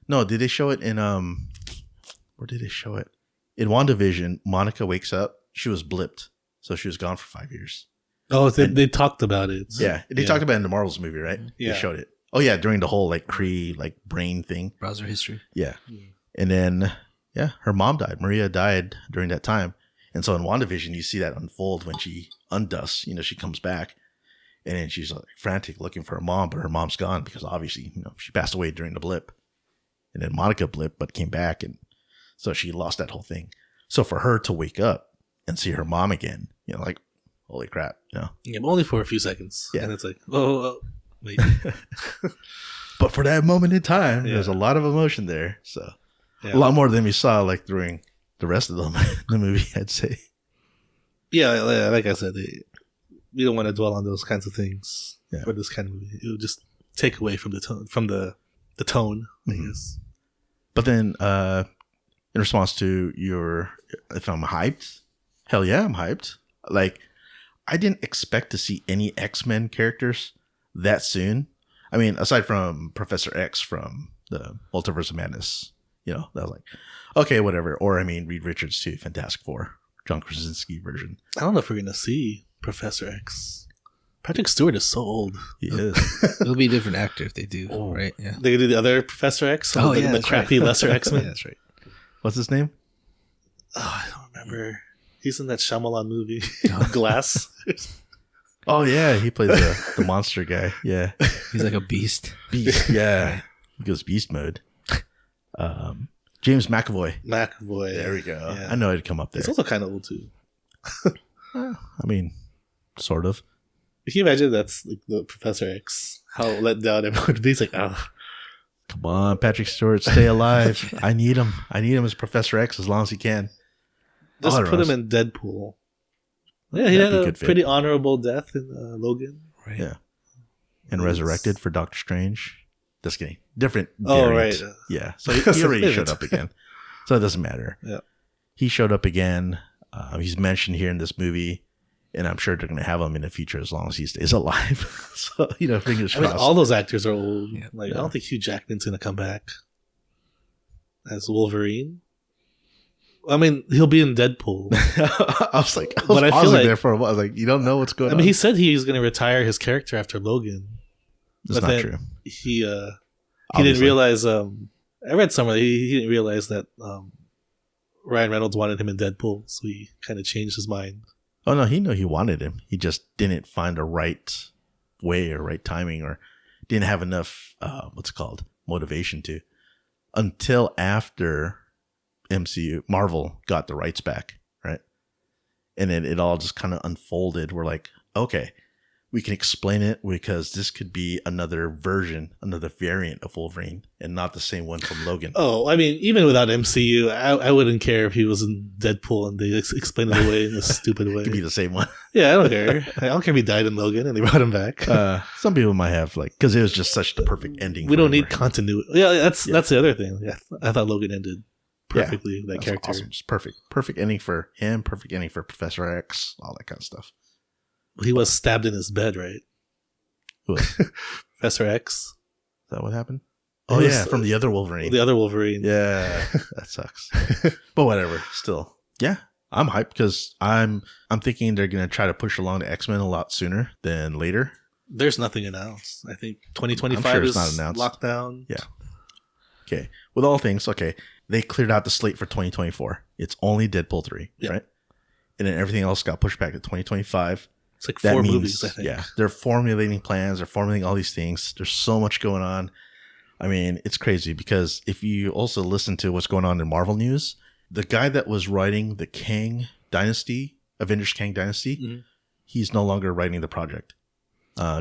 No, did they show it in, where did they show it? In WandaVision, Monica wakes up. She was blipped. So she was gone for 5 years. Oh, they talked about it. Yeah. They talked about it in the Marvels movie, right? Yeah. They showed it. Oh, yeah. During the whole like Kree, like brain thing. Browser history. Yeah. And then, her mom died. Maria died during that time. And so in WandaVision, you see that unfold when she undusts, she comes back. And then she's like frantic looking for her mom, but her mom's gone because obviously, she passed away during the blip. And then Monica blipped, but came back. And so she lost that whole thing. So for her to wake up and see her mom again, like, holy crap, Yeah, but only for a few seconds. Yeah. And it's like, oh wait. But for that moment in time, there's a lot of emotion there. So a lot more than we saw like during the rest of the movie, I'd say. Yeah, like I said, we don't want to dwell on those kinds of things for this kind of movie. It would just take away from the tone, I guess. But then, in response to if I'm hyped, hell yeah, I'm hyped. Like, I didn't expect to see any X-Men characters that soon. I mean, aside from Professor X from the Multiverse of Madness, that was like, okay, whatever. Or, I mean, Reed Richards too, Fantastic Four, John Krasinski version. I don't know if we're going to see Professor X. Patrick Stewart is so old. He is. It'll be a different actor if they do, right? Yeah. They could do the other Professor X? The crappy lesser X-Men? Yeah, that's right. What's his name? Oh, I don't remember. He's in that Shyamalan movie, Glass. Oh, yeah. He plays the monster guy. Yeah. He's like a beast. Beast, yeah. He goes beast mode. James McAvoy. There we go. Yeah. I know it'd come up there. He's also kind of old, too. I mean, sort of. Can you imagine that's like the Professor X? How let down everyone would be. He's like, come on, Patrick Stewart, stay alive. I need him. I need him as Professor X as long as he can. Just put him in Deadpool. Yeah, he had a pretty honorable death in Logan. Right. Yeah. And resurrected for Doctor Strange. Just kidding. Different variant. Right. Yeah. So he already showed up again. So it doesn't matter. Yeah. He showed up again. He's mentioned here in this movie. And I'm sure they're going to have him in the future as long as he stays alive. So, fingers crossed. I mean, all those actors are old. Yeah. I don't think Hugh Jackman's going to come back as Wolverine. I mean, he'll be in Deadpool. I was pausing there for a while. I was like, you don't know what's going on. I mean, he said he's going to retire his character after Logan. That's not true. He didn't realize. I read somewhere he didn't realize that Ryan Reynolds wanted him in Deadpool, so he kind of changed his mind. Oh, no, he knew he wanted him. He just didn't find the right way or right timing or didn't have enough, motivation to. Until after Marvel got the rights back, right? And then it all just kind of unfolded. We're like, okay, we can explain it because this could be another variant of Wolverine and not the same one from Logan. Oh, I mean, even without MCU, I wouldn't care if he was in Deadpool and they explained it away in a stupid way. It could be the same one. Yeah, I don't care. I don't care if he died in Logan and they brought him back. Some people might have, because it was just such the perfect ending. We don't need continuity. Yeah, that's the other thing. Yeah, I thought Logan ended perfectly with that character. Awesome. Just perfect. Perfect ending for him, perfect ending for Professor X, all that kind of stuff. He was stabbed in his bed, right? Who was? Professor X. Is that what happened? Oh, yeah, from the other Wolverine. The other Wolverine. Yeah, that sucks. But whatever. Still, yeah, I'm hyped because I'm thinking they're going to try to push along the X-Men a lot sooner than later. There's nothing announced. I think 2025 is not announced. Lockdown. Yeah. Okay. With all things, okay, they cleared out the slate for 2024. It's only Deadpool 3, right? And then everything else got pushed back to 2025. It's like 4 movies, I think. Yeah, they're formulating plans. They're formulating all these things. There's so much going on. I mean, it's crazy because if you also listen to what's going on in Marvel news, the guy that was writing the Kang Dynasty, Avengers Kang Dynasty, he's no longer writing the project.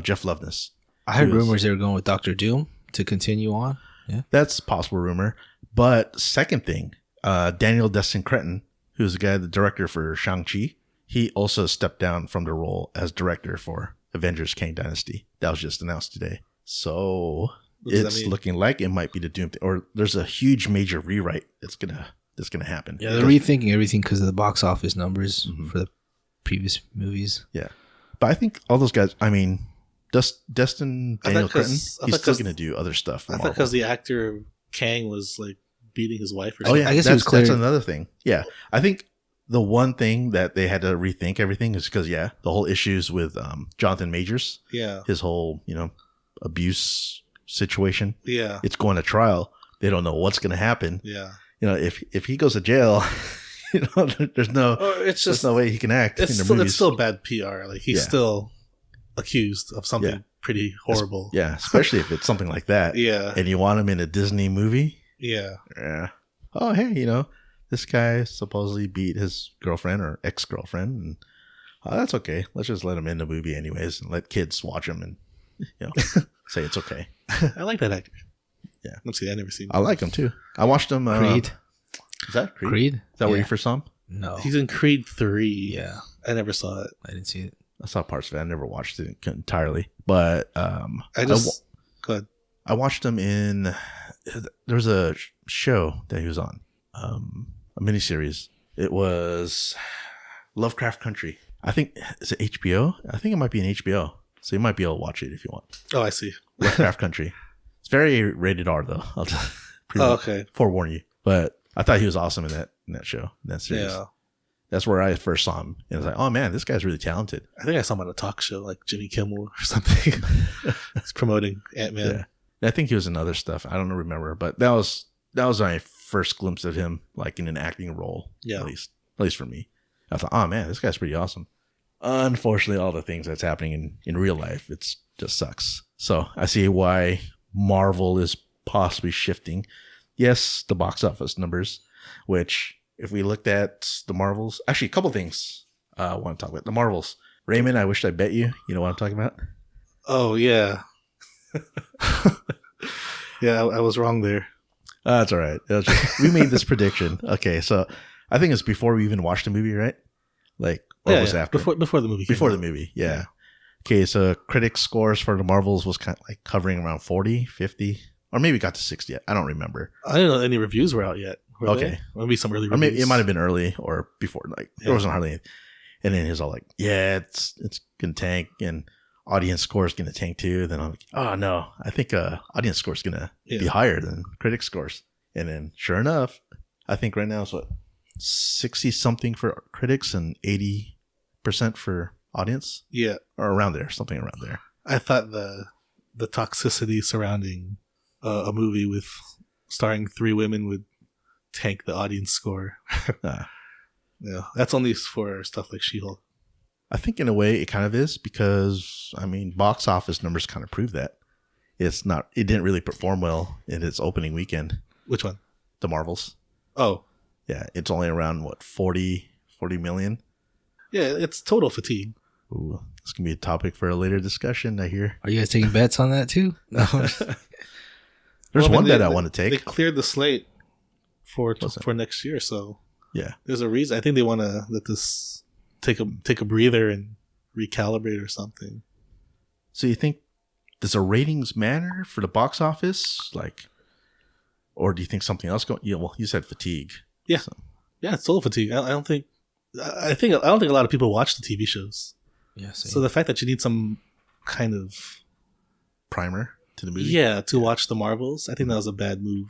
Jeff Loveness. I heard rumors they were going with Doctor Doom to continue on. Yeah, that's a possible rumor. But second thing, Daniel Destin Cretton, who's the director for Shang-Chi, he also stepped down from the role as director for Avengers Kang Dynasty. That was just announced today. So it's looking like it might be the Doom or there's a huge major rewrite that's gonna happen. Yeah, they're rethinking everything because of the box office numbers for the previous movies. Yeah. But I think all those guys, I mean, Daniel Cretton, he's still gonna do other stuff. I thought because the actor Kang was like beating his wife or something. Oh yeah, I guess that's another thing. Yeah. I think the one thing that they had to rethink everything is because, the whole issues with Jonathan Majors. Yeah. His whole, abuse situation. Yeah. It's going to trial. They don't know what's going to happen. Yeah. If he goes to jail, there's no way he can act in the movies. It's still bad PR. Like he's still accused of something Yeah. pretty horrible. Yeah, especially if it's something like that. Yeah. And you want him in a Disney movie. Yeah. Yeah. Oh, hey, this guy supposedly beat his girlfriend or ex-girlfriend, and that's okay. Let's just let him in the movie anyways, and let kids watch him and say it's okay. I like that actor. Yeah. Let's see. I never seen him. I like him too. I watched him. Creed. Is that Creed? Creed? Is that where Yeah. you first saw him? No. He's in Creed 3. Yeah. I nenever saw it. I didn't see it. I saw parts of it. I never watched it entirely, but Go ahead. I watched him in. There was a show that he was on, a miniseries. It was Lovecraft Country. I think is it HBO? I think it might be an HBO, so you might be able to watch it if you want. Oh, I see. Lovecraft Country. It's very rated R though. I'll just Okay. forewarn you. But I thought he was awesome in that show, in that series. Yeah. That's where I first saw him, and I was like, "Oh man, this guy's really talented." I think I saw him on a talk show like Jimmy Kimmel or something. He's promoting Ant-Man. Yeah, and I think he was in other stuff. I don't remember, but that was my first glimpse of him, like in an acting role. Yeah. At least for me. I thought, "Oh man, this guy's pretty awesome." Unfortunately, all the things that's happening in real life, it just sucks. So I see why Marvel is possibly shifting. Yes, the box office numbers, which if we looked at the Marvels, actually a couple things I want to talk about. The Marvels. Raymond, I wished I bet you. You know what I'm talking about? Oh, yeah. Yeah, I was wrong there. That's all right. We made this prediction. Okay, so I think it's before we even watched the movie, right? Like, or was it after? Before the movie. Before the movie, yeah. Okay, so critics' scores for the Marvels was kind of like hovering around 40, 50, or maybe got to 60. I don't remember. I didn't know any reviews were out yet. Were Okay. they? Maybe some early Or reviews. maybe it might have been early or before. Like there wasn't hardly any. And then he's all like, "Yeah, it's gonna tank, and audience score is gonna tank too." Then I'm like, "Oh no, I think audience score is gonna be higher than critic scores." And then sure enough, I think right now it's 60 something for critics and 80% for audience. Yeah, or around there, something around there. I thought the toxicity surrounding a movie with starring 3 women would tank the audience score. Yeah, that's only for stuff like She-Hulk. I think in a way it kind of is because box office numbers kind of prove that it didn't really perform well in its opening weekend. Which one? The Marvels. Oh, Yeah, it's only around 40 million. yeah, it's total fatigue. Ooh, this can be a topic for a later discussion, I hear. Are you guys taking bets on that too? No. There's one bet I want to They take. cleared the slate for next year, so Yeah. there's a reason. I think they want to let this take a breather and recalibrate or something. So you think, does the ratings matter for the box office? Or do you think something else going? Yeah, well, you said fatigue. Yeah, So, yeah, it's total fatigue. I don't think a lot of people watch the TV shows. Yeah. So the fact that you need some kind of primer to the movie. to watch the Marvels, I think that was a bad move.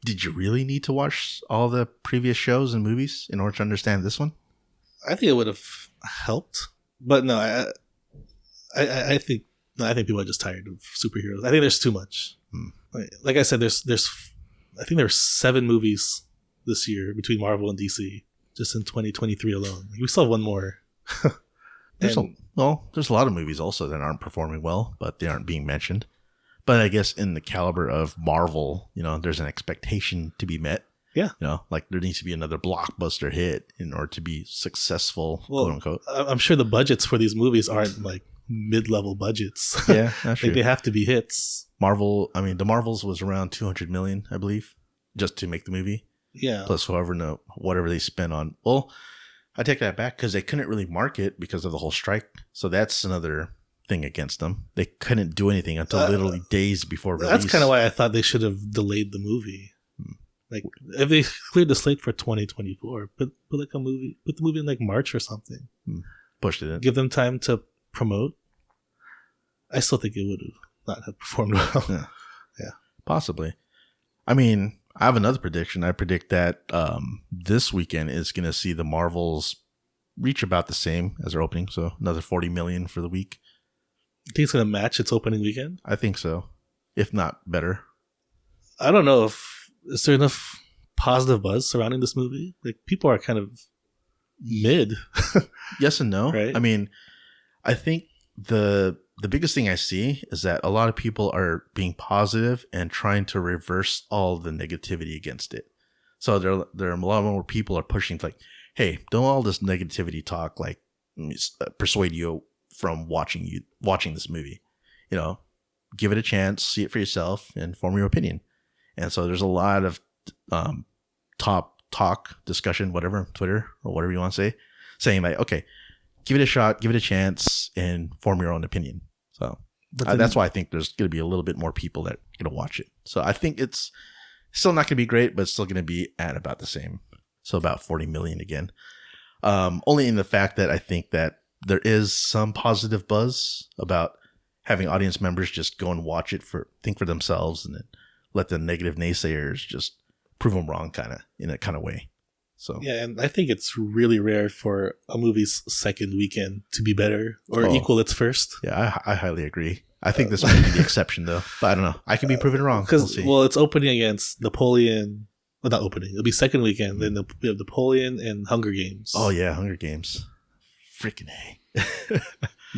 Did you really need to watch all the previous shows and movies in order to understand this one? I think it would have helped, but no, I think people are just tired of superheroes. I think there's too much. Like I said, there's I think there were 7 movies this year between Marvel and DC just in 2023 alone. We still have one more. There's a lot of movies also that aren't performing well, but they aren't being mentioned. But I guess in the caliber of Marvel, there's an expectation to be met. Yeah. There needs to be another blockbuster hit in order to be successful, quote unquote. I'm sure the budgets for these movies aren't like mid-level budgets. Yeah, that's true. They have to be hits. Marvel, the Marvels was around 200 million, I believe, just to make the movie. Yeah. Plus whatever they spent on. Well, I take that back because they couldn't really market because of the whole strike. So that's another thing against them. They couldn't do anything until literally days before release. That's kind of why I thought they should have delayed the movie. Like if they cleared the slate for 2024, put the movie in like March or something. Pushed it in. Give them time to promote. I still think it would not have performed well. Yeah. Possibly. I have another prediction. I predict that this weekend is going to see the Marvels reach about the same as their opening. So another 40 million for the week. I think it's going to match its opening weekend. I think so. If not better. I don't know is there enough positive buzz surrounding this movie? Like people are kind of mid. Yes and no. Right? I think the biggest thing I see is that a lot of people are being positive and trying to reverse all the negativity against it. So there are a lot more people are pushing like, hey, don't all this negativity talk like persuade you from watching this movie. You know, give it a chance, see it for yourself, and form your opinion. And so there's a lot of top talk discussion, whatever, Twitter or whatever you want to say, saying like, okay, give it a shot, give it a chance, and form your own opinion. So that's why I think there's going to be a little bit more people that are going to watch it. So I think it's still not going to be great, but it's still going to be at about the same. So about 40 million again. Only in the fact that I think that there is some positive buzz about having audience members just go and watch it think for themselves and then let the negative naysayers just prove them wrong in a kind of way. So yeah, and I think it's really rare for a movie's second weekend to be better or equal its first. Yeah, I highly agree. I think this might be the exception though, but I don't know. I can be proven wrong. Well, it's opening against Napoleon. Well, not opening. It'll be second weekend. Then we have Napoleon and Hunger Games. Oh yeah, Hunger Games. Freaking A.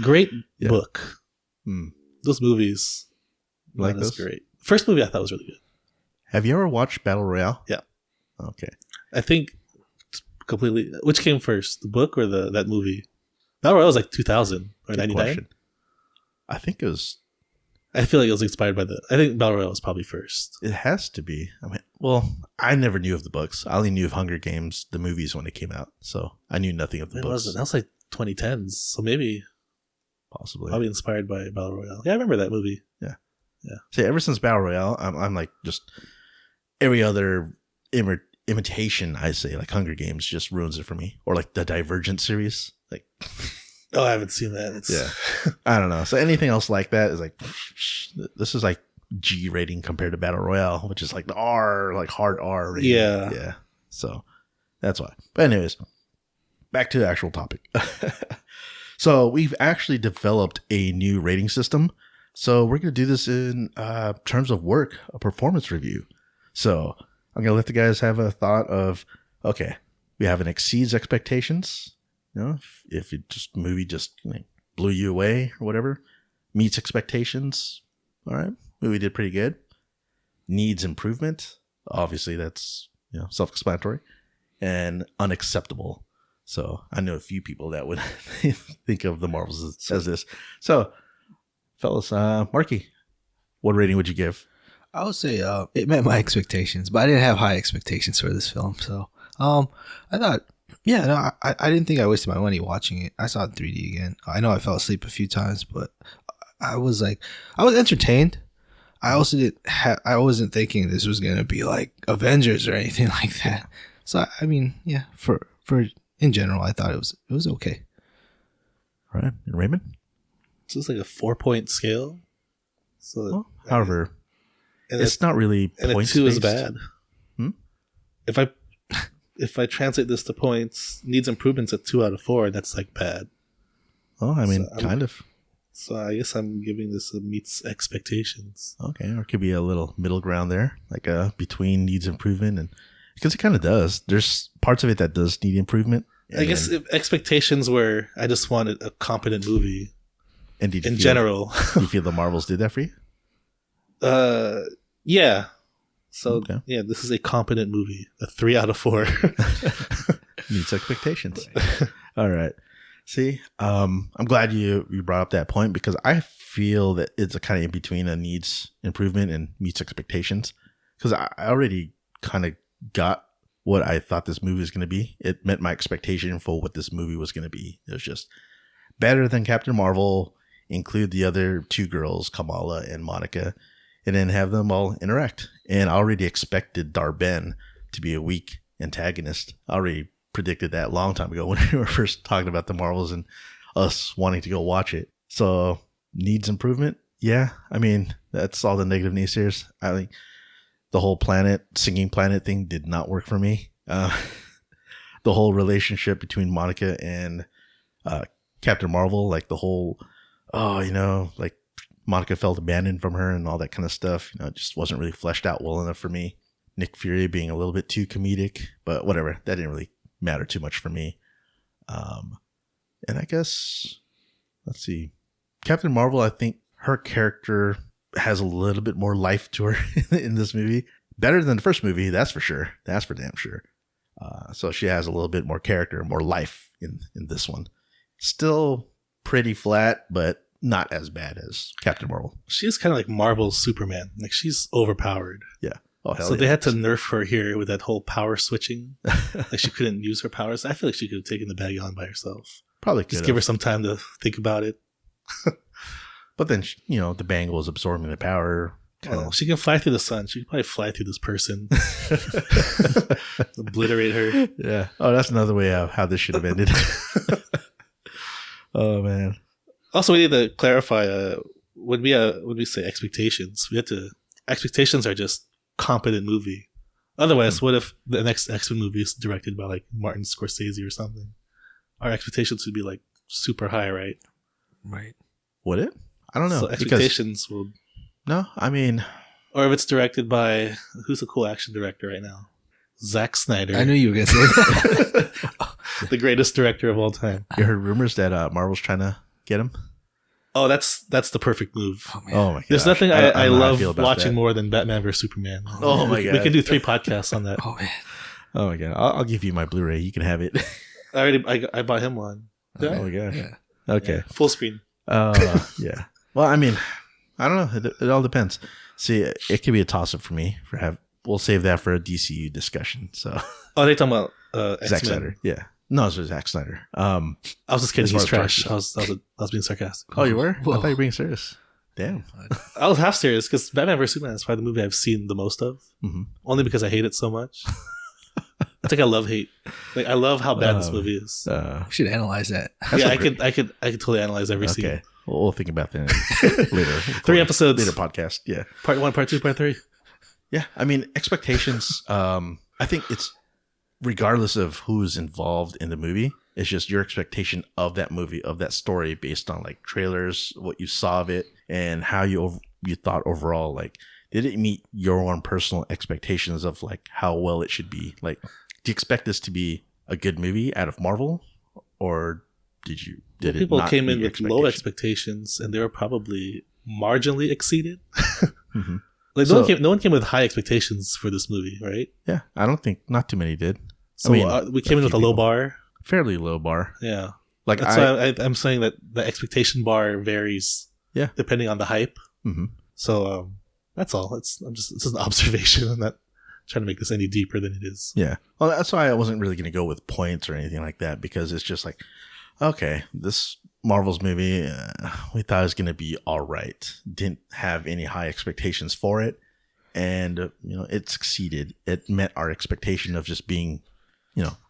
Great book. Those movies. Like that's those? great. First movie I thought was really good. Have you ever watched Battle Royale? Yeah. Okay. I think completely. Which came first, the book or that movie? Battle Royale was like 2000 or 99. I think it was. I feel like it was inspired by I think Battle Royale was probably first. It has to be. I mean, well, I never knew of the books. I only knew of Hunger Games, the movies when they came out. So I knew nothing of the books. That was like 2010s. So maybe. Possibly. Probably inspired by Battle Royale. Yeah, I remember that movie. Yeah. See, ever since Battle Royale, I'm like just every other imitation, I say, like Hunger Games just ruins it for me. Or like the Divergent series. Like, oh, I haven't seen that. Yeah. I don't know. So anything else like that is like, this is like G rating compared to Battle Royale, which is like the R, like hard R rating. Yeah. Yeah. So that's why. But anyways, back to the actual topic. So we've actually developed a new rating system. So we're going to do this in terms of work, a performance review. So I'm going to let the guys have a thought of, okay, we have an exceeds expectations. You know, if it movie just blew you away or whatever, meets expectations. All right, movie did pretty good. Needs improvement. Obviously, that's self-explanatory. And unacceptable. So I know a few people that would think of the Marvels as this. So, fellas, Marky, what rating would you give? I would say it met my expectations, but I didn't have high expectations for this film. So I thought, I didn't think I wasted my money watching it. I saw it in 3D again. I know I fell asleep a few times, but I was entertained. I also I wasn't thinking this was gonna be like Avengers or anything like that. So I mean, yeah, for in general, I thought it was okay. All right, and Raymond? So it's like a 4-point scale. So, however, it's not really and points. And a 2 is bad. Hmm? If I translate this to points, needs improvements at 2 out of 4. That's like bad. Oh, I mean, kind of. So I guess I'm giving this a meets expectations. Okay, or it could be a little middle ground there, like between needs improvement and. Because it kind of does. There's parts of it that does need improvement. I guess if expectations were, I just wanted a competent movie. And in general, do you feel the Marvels did that for you? Yeah. So yeah, this is a competent movie. A 3 out of 4 meets expectations. All right. See, I'm glad you brought up that point because I feel that it's a kind of in between a needs improvement and meets expectations. Because I already kind of got what I thought this movie was going to be. It met my expectation for what this movie was going to be. It was just better than Captain Marvel, include the other 2 girls, Kamala and Monica, and then have them all interact. And I already expected Darben to be a weak antagonist. I already predicted that a long time ago when we were first talking about the Marvels and us wanting to go watch it. So needs improvement? Yeah. I mean, that's all the negative naysayers. I think the whole singing planet thing did not work for me. The whole relationship between Monica and Captain Marvel, like the whole, like Monica felt abandoned from her and all that kind of stuff. It just wasn't really fleshed out well enough for me. Nick Fury being a little bit too comedic, but whatever. That didn't really matter too much for me. And I guess let's see. Captain Marvel, I think her character has a little bit more life to her in this movie. Better than the first movie, that's for sure. That's for damn sure. So she has a little bit more character, more life in this one. Still pretty flat, but not as bad as Captain Marvel. She's kind of like Marvel's Superman. Like, she's overpowered. Yeah. Oh, hell so yeah. they had to nerf her here with that whole power switching. Like, she couldn't use her powers. I feel like she could have taken the bag on by herself. Probably could just give her some time to think about it. But then, the bangle is absorbing the power. Well, she can fly through the sun. She could probably fly through this person. Obliterate her. Yeah. Oh, that's another way of how this should have ended. Oh, man. Also, we need to clarify, when we say expectations, expectations are just competent movie. Otherwise, what if the next X-Men movie is directed by like Martin Scorsese or something? Our expectations would be like super high, right? Right. Would it? I don't know. So expectations will... No, I mean... Or if it's directed by... Who's a cool action director right now? Zack Snyder. I knew you were going to say that. The greatest director of all time. You heard rumors that Marvel's trying to get him? Oh, that's the perfect move. Oh my god! There's nothing I love watching that. more than Batman vs Superman. Oh my god! We can do 3 podcasts on that. Oh man! Oh my god! I'll give you my Blu-ray. You can have it. I bought him one. Oh my gosh! Yeah. Okay. Yeah. Full screen. Yeah. Well, I mean, I don't know. It all depends. See, it could be a toss-up for me. We'll save that for a DCU discussion. So. Oh, they talking about Zack Snyder? Yeah. No, it's Zack Snyder. I was just kidding. He's trash. I was being sarcastic. Oh, you were? Whoa. I thought you were being serious. Damn. I was half serious because Batman vs Superman is probably the movie I've seen the most of. Mm-hmm. Only because I hate it so much. It's like I love hate. Like, I love how bad this movie is. We should analyze that. Yeah, I could totally analyze every scene. Okay. We'll think about that later. 3 episodes. Later podcast. Yeah. Part 1, Part 2, Part 3. Yeah. I mean, expectations. I think it's regardless of who's involved in the movie, it's just your expectation of that movie, of that story, based on like trailers, what you saw of it, and how you thought overall. Like, did it meet your own personal expectations of like how well it should be? Like, do you expect this to be a good movie out of Marvel, or did people not came in meet with low expectations and they were probably marginally exceeded? Mm-hmm. Like, no one came with high expectations for this movie, right? Yeah, I don't think not too many did. So we came in with a low bar. Fairly low bar. Yeah. Like, that's why I'm saying that the expectation bar varies. Yeah. Depending on the hype. Mm-hmm. So that's all. It's just an observation. I'm not trying to make this any deeper than it is. Yeah. Well, that's why I wasn't really going to go with points or anything like that, because it's just like, okay, this Marvel's movie, we thought it was going to be all right. Didn't have any high expectations for it. And, it succeeded. It met our expectation of just being,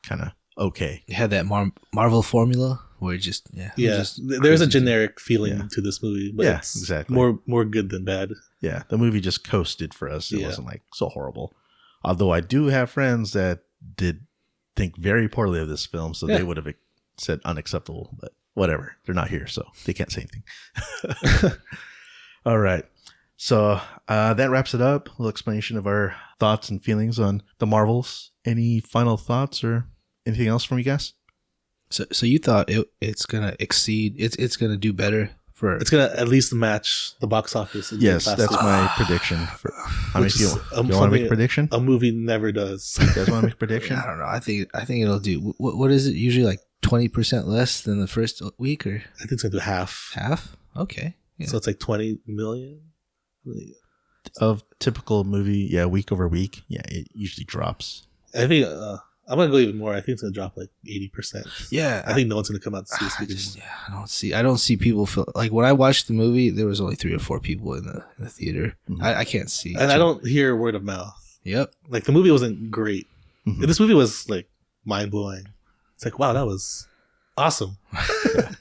kind of okay. You had that Marvel formula where it just, there's a generic feeling to this movie, but it's exactly more good than bad. Yeah, the movie just coasted for us. It wasn't like so horrible. Although I do have friends that did think very poorly of this film, so they would have said unacceptable, but whatever. They're not here, so they can't say anything. All right. So that wraps it up. A little explanation of our thoughts and feelings on the Marvels. Any final thoughts or anything else from you guys? So you thought it's gonna exceed? It's gonna do better for? It's gonna at least match the box office. Yes, that's my prediction. How many you want to make a prediction? A movie never does. You guys want to make a prediction? I don't know. I think it'll do. What is it usually, like 20% less than the first week, or? I think it's gonna do half. Half? Okay. Yeah. So it's like 20 million. Of typical movie, week over week, it usually drops. I think I'm gonna go even more. I think it's gonna drop like 80%. Yeah, I think no one's gonna come out to see this movie. I don't see people feel like when I watched the movie, there was only 3 or 4 people in the theater. Mm-hmm. I can't see, and I don't hear word of mouth. Yep, like the movie wasn't great. Mm-hmm. This movie was like mind blowing. It's like, wow, that was awesome.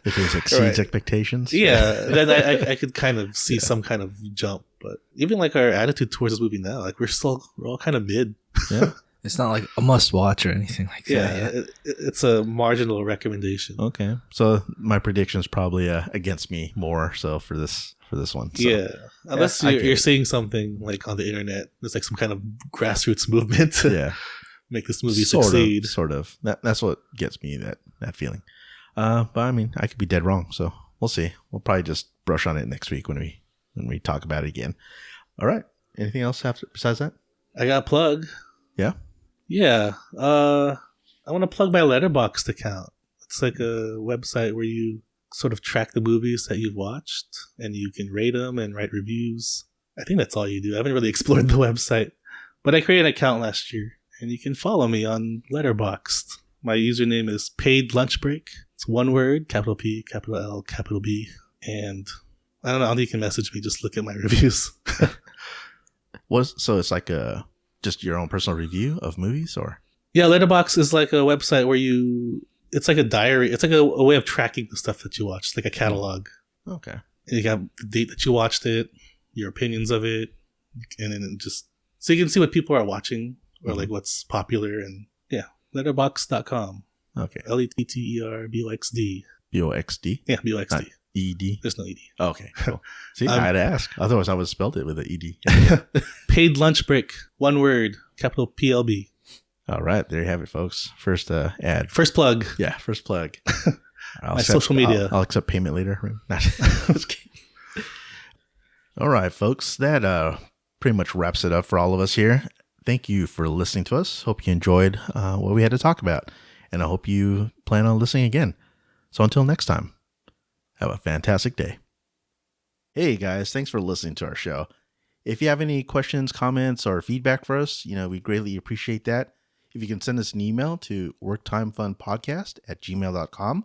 If it exceeds expectations, then I could kind of see some kind of jump. But even like our attitude towards this movie now, like we're all kind of mid. Yeah. It's not like a must watch or anything like that. Yeah, it's a marginal recommendation. Okay, so my prediction is probably against me more so for this one. So. Yeah, unless you're seeing something like on the internet, there's like some kind of grassroots movement to make this movie succeed. Sort of. That's what gets me that feeling. But I mean, I could be dead wrong. So we'll see. We'll probably just brush on it next week when we talk about it again. All right. Anything else besides that? I got a plug. Yeah. Yeah. I want to plug my Letterboxd account. It's like a website where you sort of track the movies that you've watched and you can rate them and write reviews. I think that's all you do. I haven't really explored the website, but I created an account last year and you can follow me on Letterboxd. My username is Paid Lunch Break. It's one word, capital P, capital L, capital B. And I don't know, you can message me. Just look at my reviews. So it's like just your own personal review of movies, or? Yeah, Letterboxd is like a website where it's like a diary. It's like a way of tracking the stuff that you watch. It's like a catalog. Okay. And you got the date that you watched it, your opinions of it, and then just so you can see what people are watching or like what's popular. And yeah, letterboxd.com. Okay. LETTERBOXD. BOXD? Yeah, BOXD. Not ED? There's no ED. Okay, cool. See, I had to ask. Otherwise, I would have spelled it with an ED. Paid Lunch Break. One word. Capital PLB. All right. There you have it, folks. First ad. First plug. Yeah, first plug. My social media. I'll accept payment later. All right, folks. That pretty much wraps it up for all of us here. Thank you for listening to us. Hope you enjoyed what we had to talk about. And I hope you plan on listening again. So until next time, have a fantastic day. Hey guys, thanks for listening to our show. If you have any questions, comments, or feedback for us, we greatly appreciate that. If you can send us an email to worktimefunpodcast@gmail.com,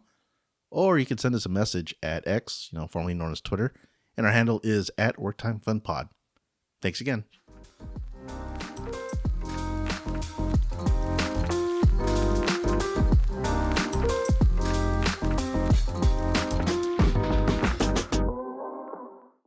or you can send us a message at X, formerly known as Twitter, and our handle is @worktimefunpod. Thanks again.